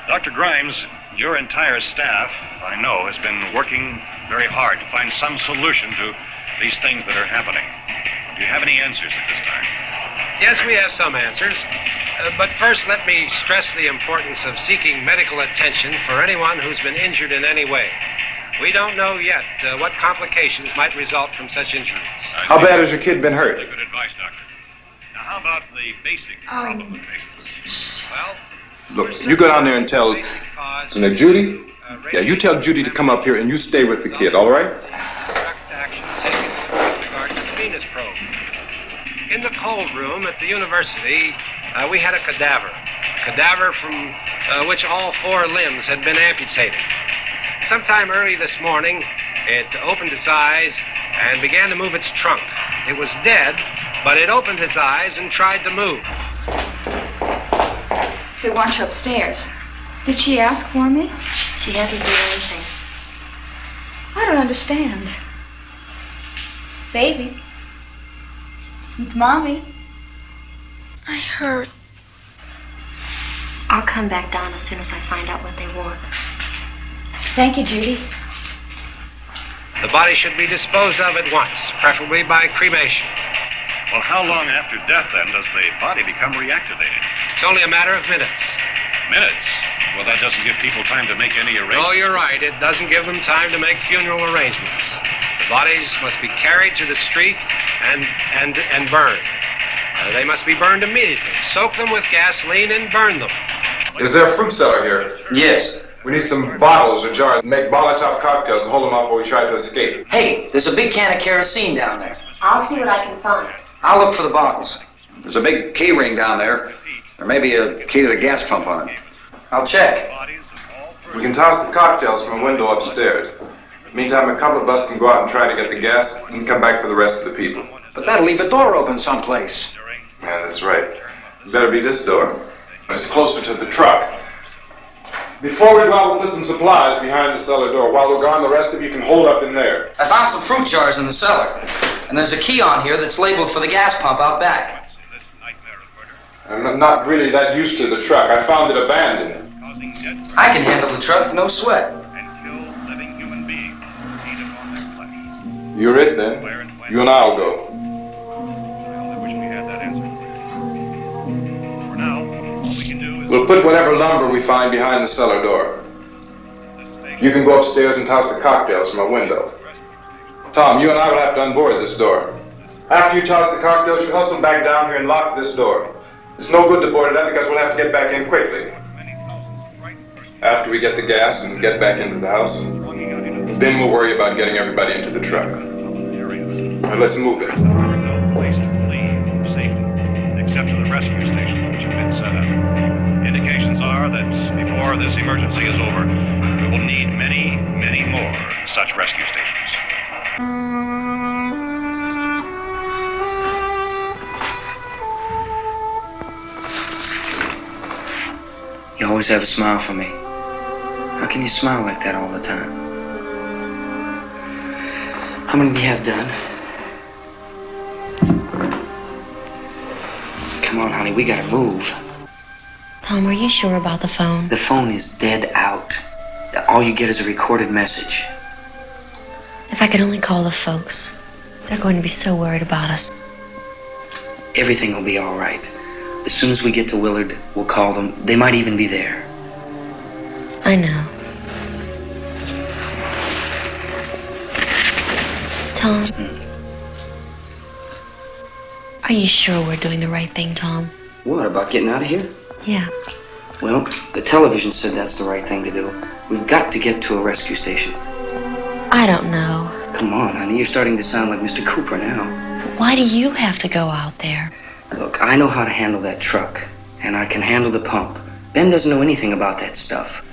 Dr. Grimes, your entire staff, I know, has been working very hard to find some solution to these things that are happening. Do you have any answers at this time? Yes, we have some answers. But first, let me stress the importance of seeking medical attention for anyone who's been injured in any way. We don't know yet what complications might result from such injuries. How bad has your kid been hurt? Good advice, Doctor. Now, how about the basic problem of patients? Well, Look, you go down there and tell... Now, Judy? Yeah, you tell Judy to come up here and you stay with the kid, all right? Venus probe. In the cold room at the university, we had a cadaver from which all 4 limbs had been amputated. Sometime early this morning, it opened its eyes and began to move its trunk. It was dead, but it opened its eyes and tried to move. They want you upstairs. Did she ask for me? She hasn't done anything. I don't understand. Baby. It's Mommy. I heard. I'll come back down as soon as I find out what they want. Thank you, Judy. The body should be disposed of at once, preferably by cremation. Well, how long after death, then, does the body become reactivated? It's only a matter of minutes. Minutes? Well, that doesn't give people time to make any arrangements. Oh, you're right. It doesn't give them time to make funeral arrangements. The bodies must be carried to the street and burned. They must be burned immediately. Soak them with gasoline and burn them. Is there a fruit cellar here? Yes. We need some bottles or jars to make Molotov cocktails and hold them off while we try to escape. Hey, there's a big can of kerosene down there. I'll see what I can find. I'll look for the bottles. There's a big key ring down there. There may be a key to the gas pump on it. I'll check. We can toss the cocktails from a window upstairs. Meantime, a couple of us can go out and try to get the gas and come back for the rest of the people. But that'll leave a door open someplace. Yeah, that's right. It better be this door. It's closer to the truck. Before we go out, we'll put some supplies behind the cellar door. While we're gone, the rest of you can hold up in there. I found some fruit jars in the cellar. And there's a key on here that's labeled for the gas pump out back. I'm not really that used to the truck. I found it abandoned. I can handle the truck, no sweat. You're it, then. You and I'll go. We'll put whatever lumber we find behind the cellar door. You can go upstairs and toss the cocktails from a window. Tom, you and I will have to unboard this door. After you toss the cocktails, you hustle back down here and lock this door. It's no good to board it up because we'll have to get back in quickly. After we get the gas and get back into the house, then we'll worry about getting everybody into the truck. Now let's move it. Place to flee safely, except to the rescue station which has been set up. Indications are that before this emergency is over, we will need many, many more such rescue stations. You always have a smile for me. How can you smile like that all the time? How many do you have done? Come on, honey, we gotta move. Tom, are you sure about the phone? The phone is dead out. All you get is a recorded message. If I could only call the folks. They're going to be so worried about us. Everything will be all right. As soon as we get to Willard, we'll call them. They might even be there. I know. Tom? Are you sure we're doing the right thing, Tom? What, about getting out of here? Yeah. Well, the television said that's the right thing to do. We've got to get to a rescue station. I don't know. Come on, honey, you're starting to sound like Mr. Cooper now. Why do you have to go out there? Look, I know how to handle that truck, and I can handle the pump. Ben doesn't know anything about that stuff.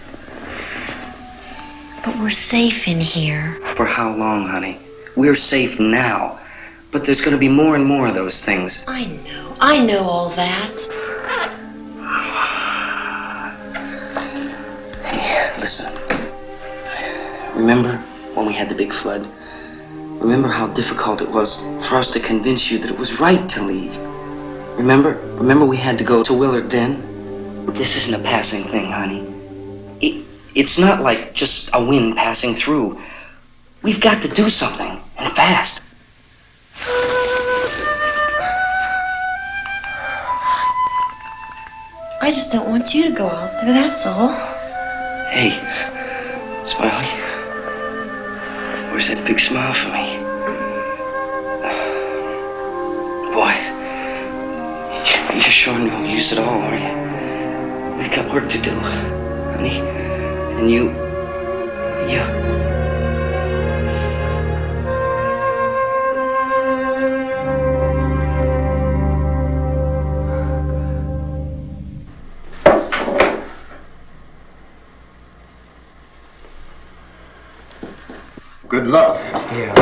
But we're safe in here. For how long, honey? We're safe now. But there's going to be more and more of those things. I know all that. Hey, listen. Remember when we had the big flood? Remember how difficult it was for us to convince you that it was right to leave? Remember we had to go to Willard then? This isn't a passing thing, honey. It's not like just a wind passing through. We've got to do something, and fast. I just don't want you to go out there, that's all. Hey, Smiley. Where's that big smile for me? Boy, you're showing no use at all, are you? We've got work to do, honey. And you... Good luck. Yeah.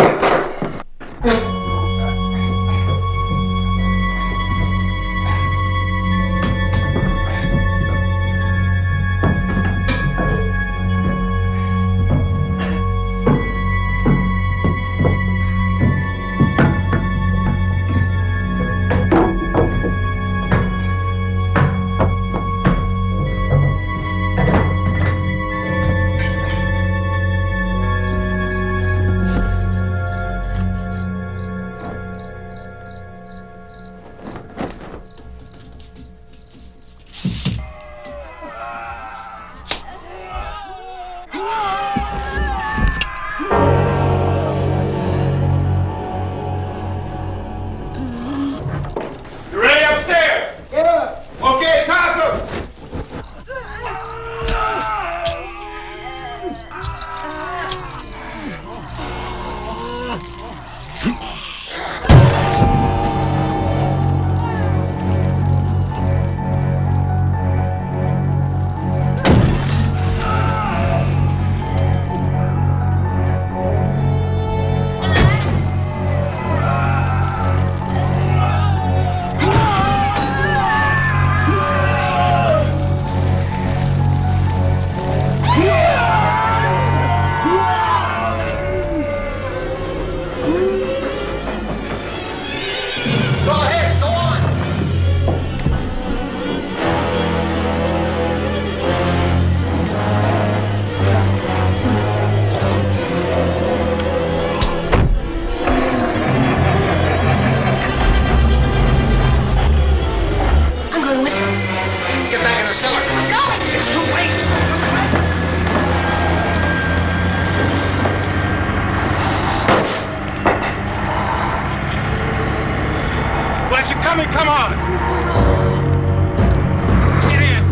Come on! Get in!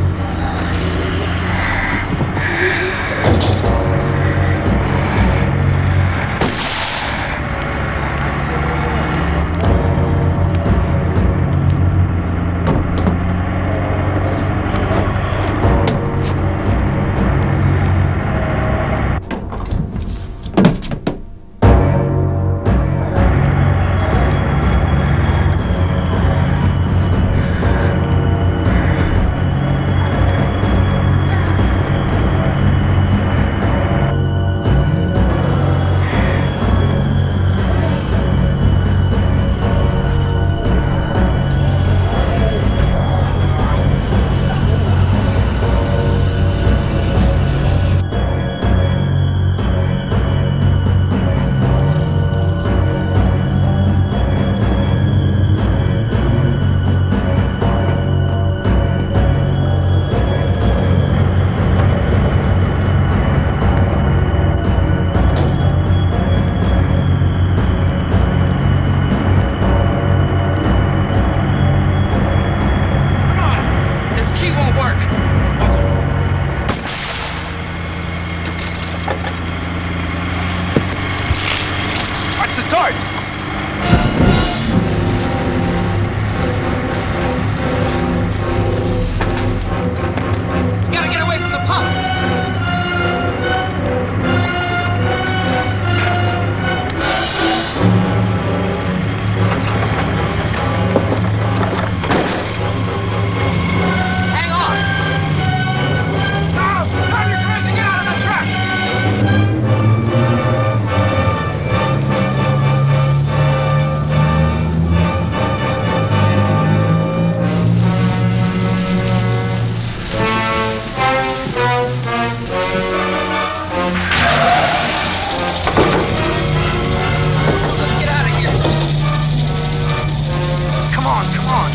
Come on.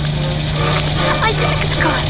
My jacket's caught.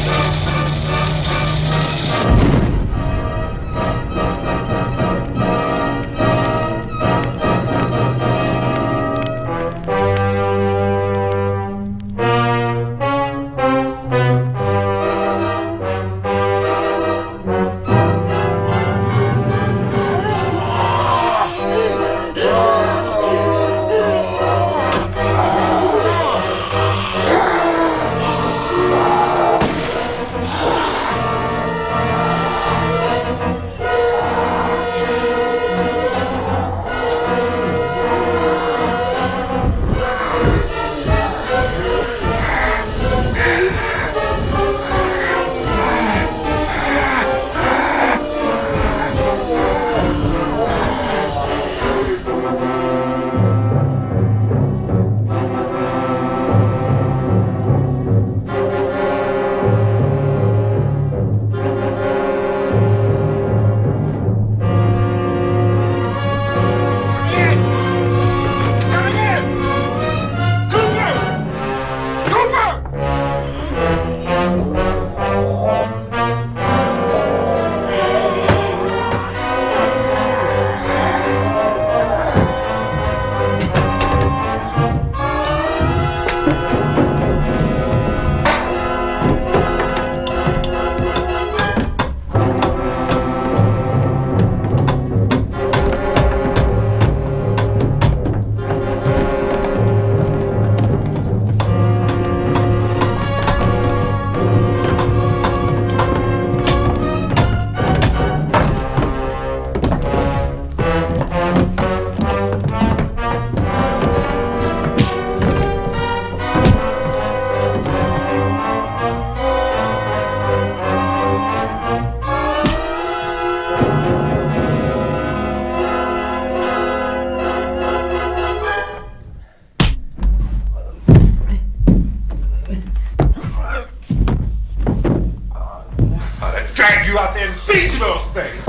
Drag you out there and feed you those things.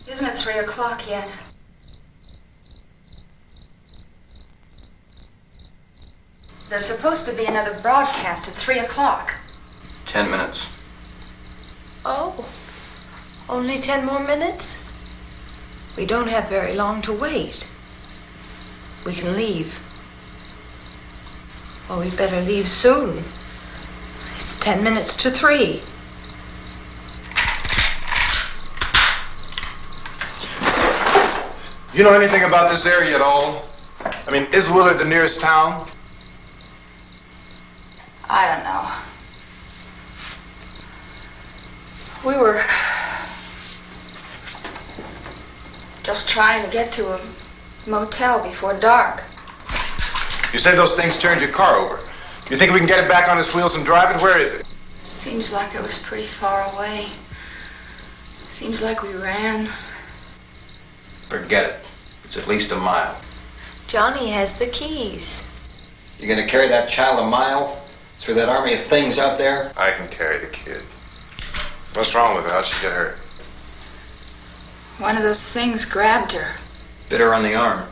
Isn't it 3 o'clock yet? There's supposed to be another broadcast at 3 o'clock. 10 minutes. Oh, only 10 more minutes? We don't have very long to wait. We can leave. Well, we'd better leave soon. It's 10 minutes to 3. You know anything about this area at all? I mean, is Willard the nearest town? I don't know. We were Just trying to get to a motel before dark. You said those things turned your car over. You think we can get it back on its wheels and drive it? Where is it? Seems like it was pretty far away. Seems like we ran. Forget it. It's at least a mile. Johnny has the keys. You gonna carry that child a mile through that army of things out there? I can carry the kid. What's wrong with her? How'd she get hurt? One of those things grabbed her. Bit her on the arm.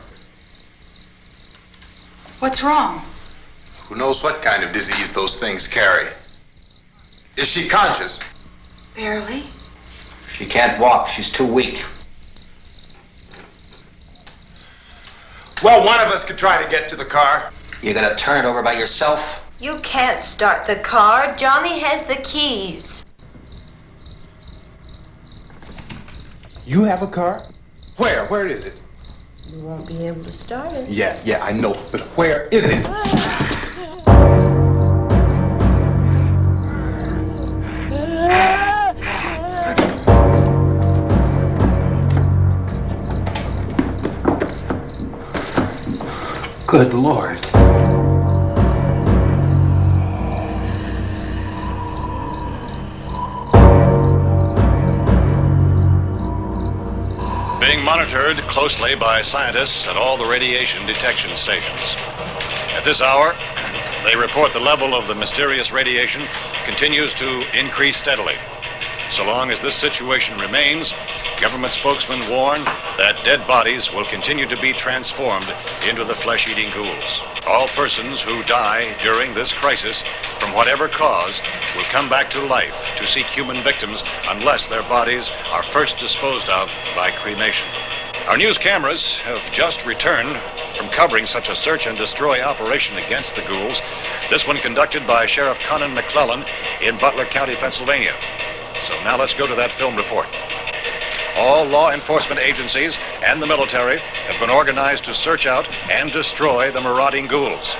What's wrong? Who knows what kind of disease those things carry? Is she conscious? Barely. She can't walk. She's too weak. Well, one of us could try to get to the car. You gonna turn it over by yourself? You can't start the car. Johnny has the keys. You have a car? Where? Where is it? You won't be able to start it. Yeah, I know. But where is it? Good Lord. Being monitored closely by scientists at all the radiation detection stations. At this hour, they report the level of the mysterious radiation continues to increase steadily. So long as this situation remains, government spokesmen warn that dead bodies will continue to be transformed into the flesh-eating ghouls. All persons who die during this crisis, from whatever cause, will come back to life to seek human victims unless their bodies are first disposed of by cremation. Our news cameras have just returned from covering such a search and destroy operation against the ghouls, this one conducted by Sheriff Conan McClellan in Butler County, Pennsylvania. So now let's go to that film report. All law enforcement agencies and the military have been organized to search out and destroy the marauding ghouls.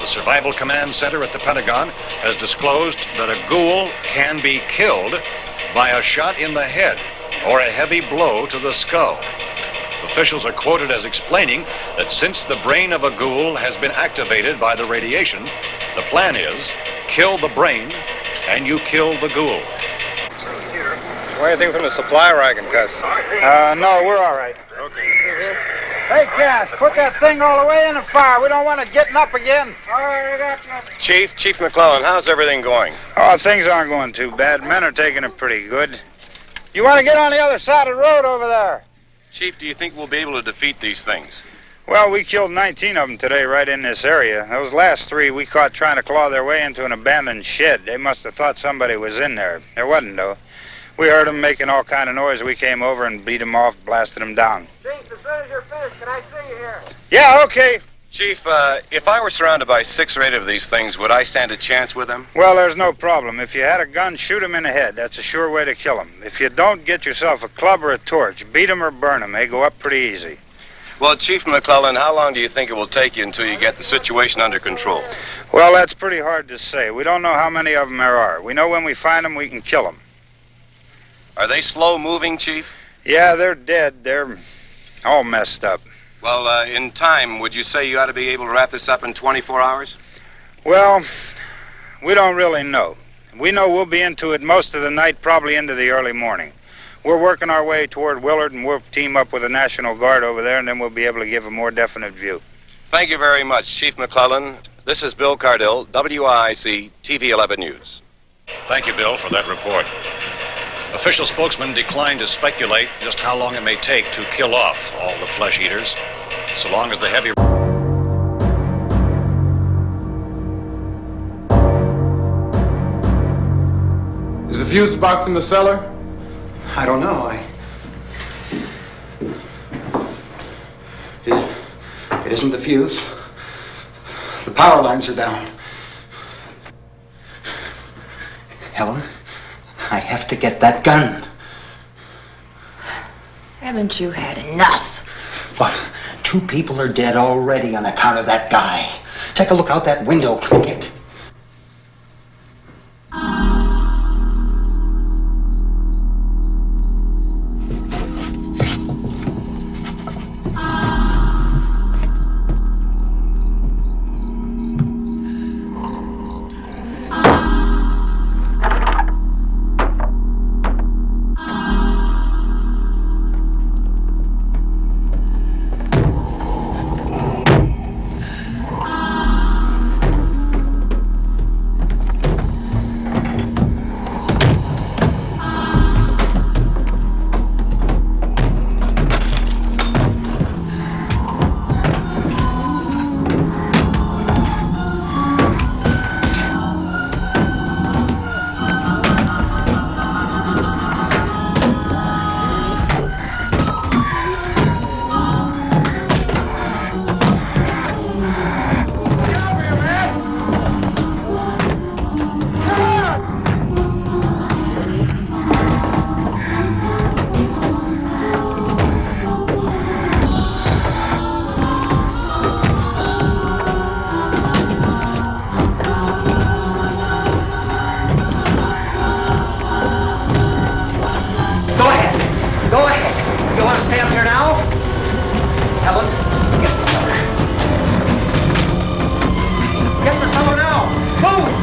The Survival Command Center at the Pentagon has disclosed that a ghoul can be killed by a shot in the head or a heavy blow to the skull. Officials are quoted as explaining that since the brain of a ghoul has been activated by the radiation, the plan is kill the brain and you kill the ghoul. Anything from the supply wagon, Gus? No, we're all right. Okay. Hey, Cass, put that thing all the way in the fire. We don't want it getting up again. All right, I got you. Chief McClellan, how's everything going? Oh, things aren't going too bad. Men are taking it pretty good. You want to get on the other side of the road over there? Chief, do you think we'll be able to defeat these things? Well, we killed 19 of them today right in this area. Those last 3 we caught trying to claw their way into an abandoned shed. They must have thought somebody was in there. There wasn't, though. We heard them making all kind of noise. We came over and beat them off, blasted them down. Chief, as soon as you're finished, can I see you here? Yeah, okay. Chief, if I were surrounded by 6 or 8 of these things, would I stand a chance with them? Well, there's no problem. If you had a gun, shoot them in the head. That's a sure way to kill them. If you don't, get yourself a club or a torch. Beat them or burn them. They go up pretty easy. Well, Chief McClellan, how long do you think it will take you until you get the situation under control? Well, that's pretty hard to say. We don't know how many of them there are. We know when we find them, we can kill them. Are they slow-moving, Chief? Yeah, they're dead. They're all messed up. Well, in time, would you say you ought to be able to wrap this up in 24 hours? Well, we don't really know. We know we'll be into it most of the night, probably into the early morning. We're working our way toward Willard, and we'll team up with the National Guard over there, and then we'll be able to give a more definite view. Thank you very much, Chief McClellan. This is Bill Cardill, WIC TV 11 News. Thank you, Bill, for that report. Official spokesmen declined to speculate just how long it may take to kill off all the flesh eaters, so long as the heavy... Is the fuse box in the cellar? I don't know. It isn't the fuse. The power lines are down. Helen, I have to get that gun. Haven't you had enough? What? 2 people are dead already on account of that guy. Take a look out that window, quick. now. Helen, get the cellar. Get the cellar now. Move!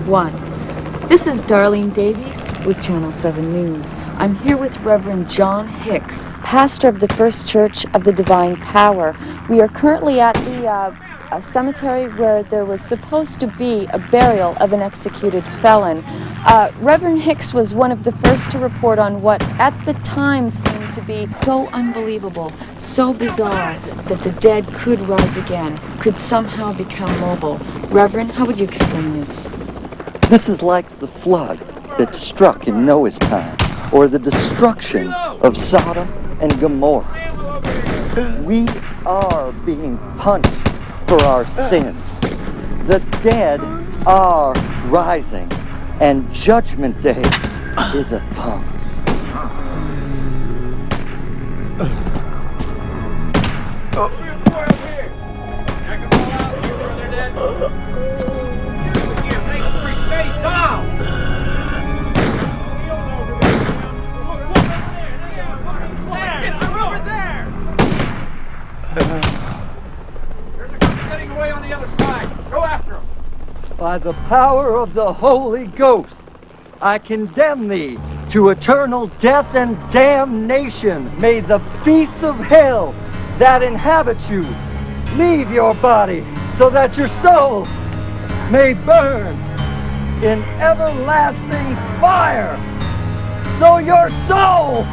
1. This is Darlene Davies with Channel 7 News. I'm here with Reverend John Hicks, pastor of the First Church of the Divine Power. We are currently at the a cemetery where there was supposed to be a burial of an executed felon. Reverend Hicks was one of the first to report on what at the time seemed to be so unbelievable, so bizarre, that the dead could rise again, could somehow become mobile. Reverend, how would you explain this? This is like the flood that struck in Noah's time, or the destruction of Sodom and Gomorrah. We are being punished for our sins. The dead are rising, and Judgment Day is upon us. By the power of the Holy Ghost, I condemn thee to eternal death and damnation. May the beasts of hell that inhabit you leave your body, so that your soul may burn in everlasting fire. So your soul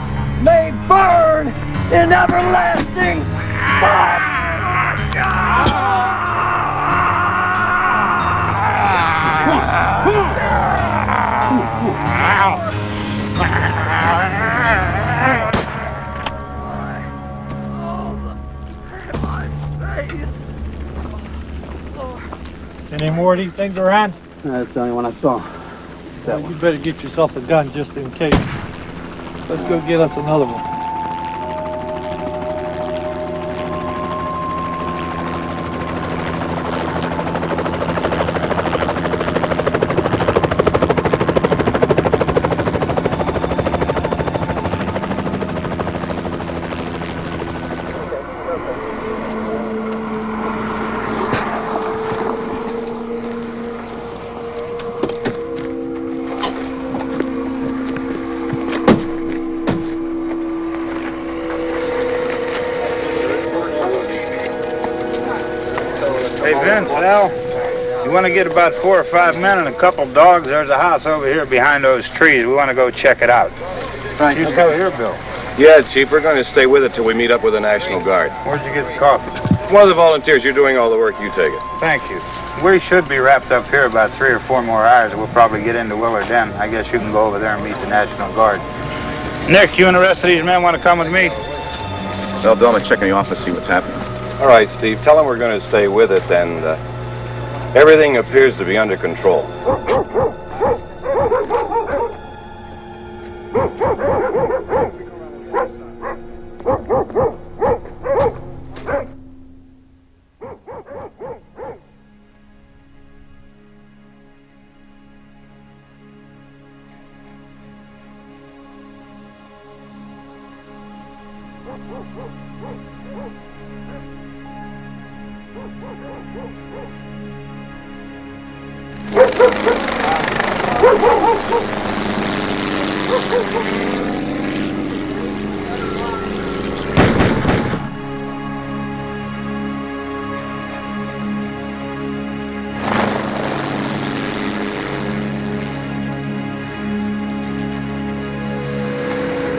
may burn in everlasting fire. Any more, do you think, Duran? That's the only one I saw. Well, you better get yourself a gun just in case. Let's go get us another one. You want to get about 4 or 5 men and a couple dogs? There's a house over here behind those trees. We want to go check it out. Right. You still here, Bill? Yeah, Chief, we're going to stay with it till we meet up with the National Guard. Where'd you get the coffee? One of the volunteers. You're doing all the work. You take it. Thank you. We should be wrapped up here about 3 or 4 more hours. We'll probably get into Willard Den. I guess you can go over there and meet the National Guard. Nick, you and the rest of these men want to come with me? Well, Bill, I'm going to check in the office, see what's happening. All right, Steve. Tell them we're going to stay with it, and everything appears to be under control.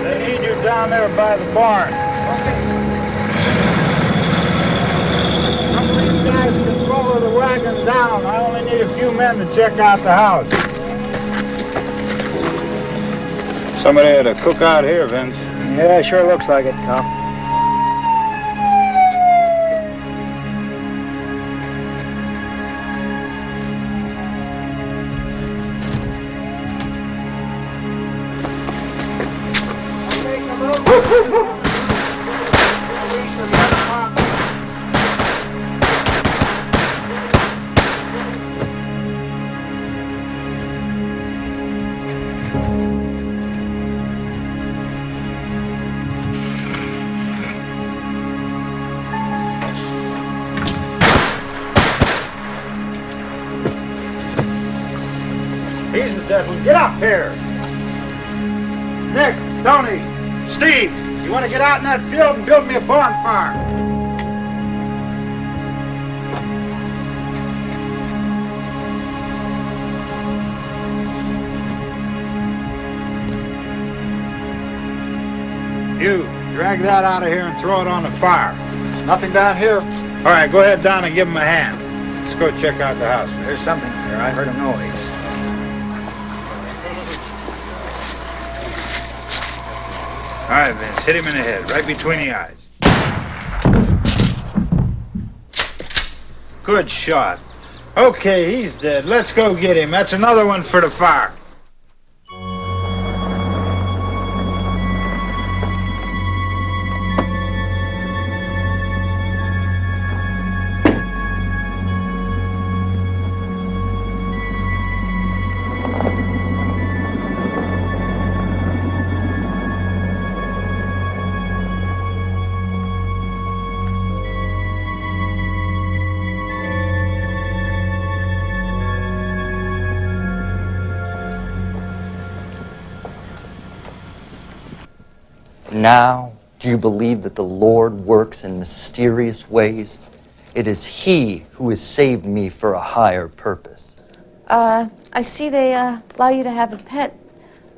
They need you down there by the barn. Some of these guys can follow the wagon down. I only need a few men to check out the house. Somebody had a cookout here, Vince. Yeah, sure looks like it, Cop. dead one. Get up here. Nick, Tony, Steve, you want to get out in that field and build me a bonfire? You, drag that out of here and throw it on the fire. Nothing down here. All right, go ahead down and give him a hand. Let's go check out the house. There's something here. I heard a noise. All right, Vince, hit him in the head, right between the eyes. Good shot. Okay, he's dead. Let's go get him. That's another one for the fire. Now, do you believe that the Lord works in mysterious ways? It is He who has saved me for a higher purpose. I see they allow you to have a pet,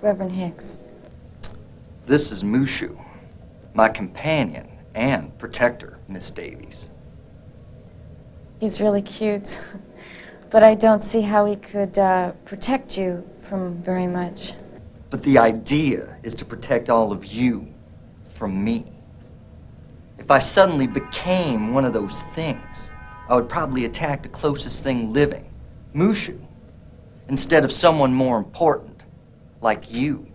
Reverend Hicks. This is Mushu, my companion and protector, Miss Davies. He's really cute, but I don't see how he could protect you from very much. But the idea is to protect all of you from me. If I suddenly became one of those things, I would probably attack the closest thing living, Mushu, instead of someone more important, like you,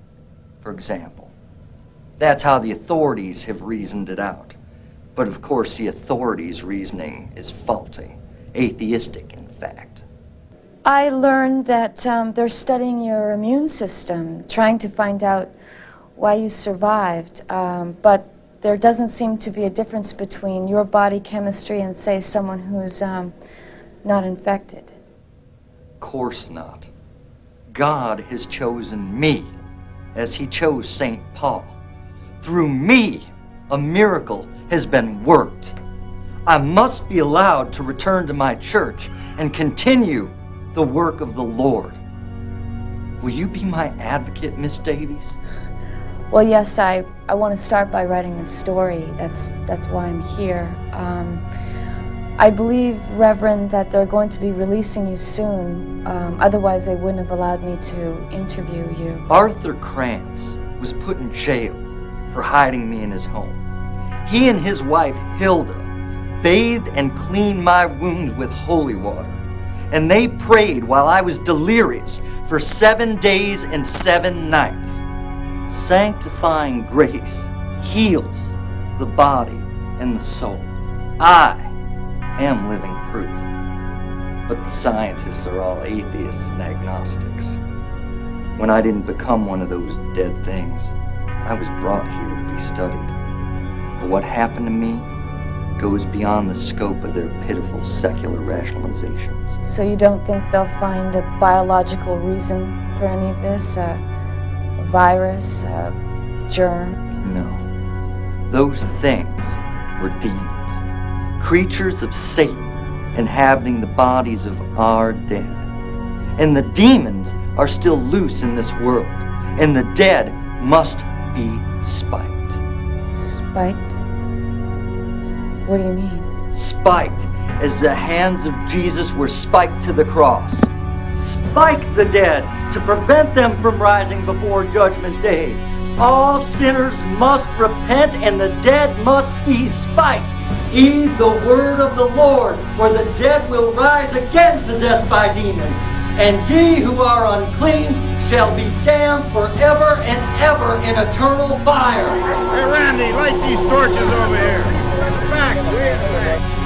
for example. That's how the authorities have reasoned it out. But of course, the authorities' reasoning is faulty, atheistic, in fact. I learned that they're studying your immune system, trying to find out why you survived, but there doesn't seem to be a difference between your body chemistry and, say, someone who's not infected. Of course not. God has chosen me, as He chose St. Paul. Through me, a miracle has been worked. I must be allowed to return to my church and continue the work of the Lord. Will you be my advocate, Miss Davies? Well, yes, I want to start by writing a story. That's why I'm here. I believe, Reverend, that they're going to be releasing you soon. Otherwise, they wouldn't have allowed me to interview you. Arthur Krantz was put in jail for hiding me in his home. He and his wife, Hilda, bathed and cleaned my wounds with holy water. And they prayed while I was delirious for 7 days and 7 nights. Sanctifying grace heals the body and the soul. I am living proof. But the scientists are all atheists and agnostics. When I didn't become one of those dead things, I was brought here to be studied. But what happened to me goes beyond the scope of their pitiful secular rationalizations. So you don't think they'll find a biological reason for any of this? A virus, a germ? No. Those things were demons. Creatures of Satan inhabiting the bodies of our dead. And the demons are still loose in this world. And the dead must be spiked. Spiked? What do you mean? Spiked, as the hands of Jesus were spiked to the cross. Spike the dead to prevent them from rising before Judgment Day. All sinners must repent and the dead must be spiked. Heed the word of the Lord, or the dead will rise again possessed by demons. And ye who are unclean shall be damned forever and ever in eternal fire. Hey, Randy, light these torches over here. Back, way in the back.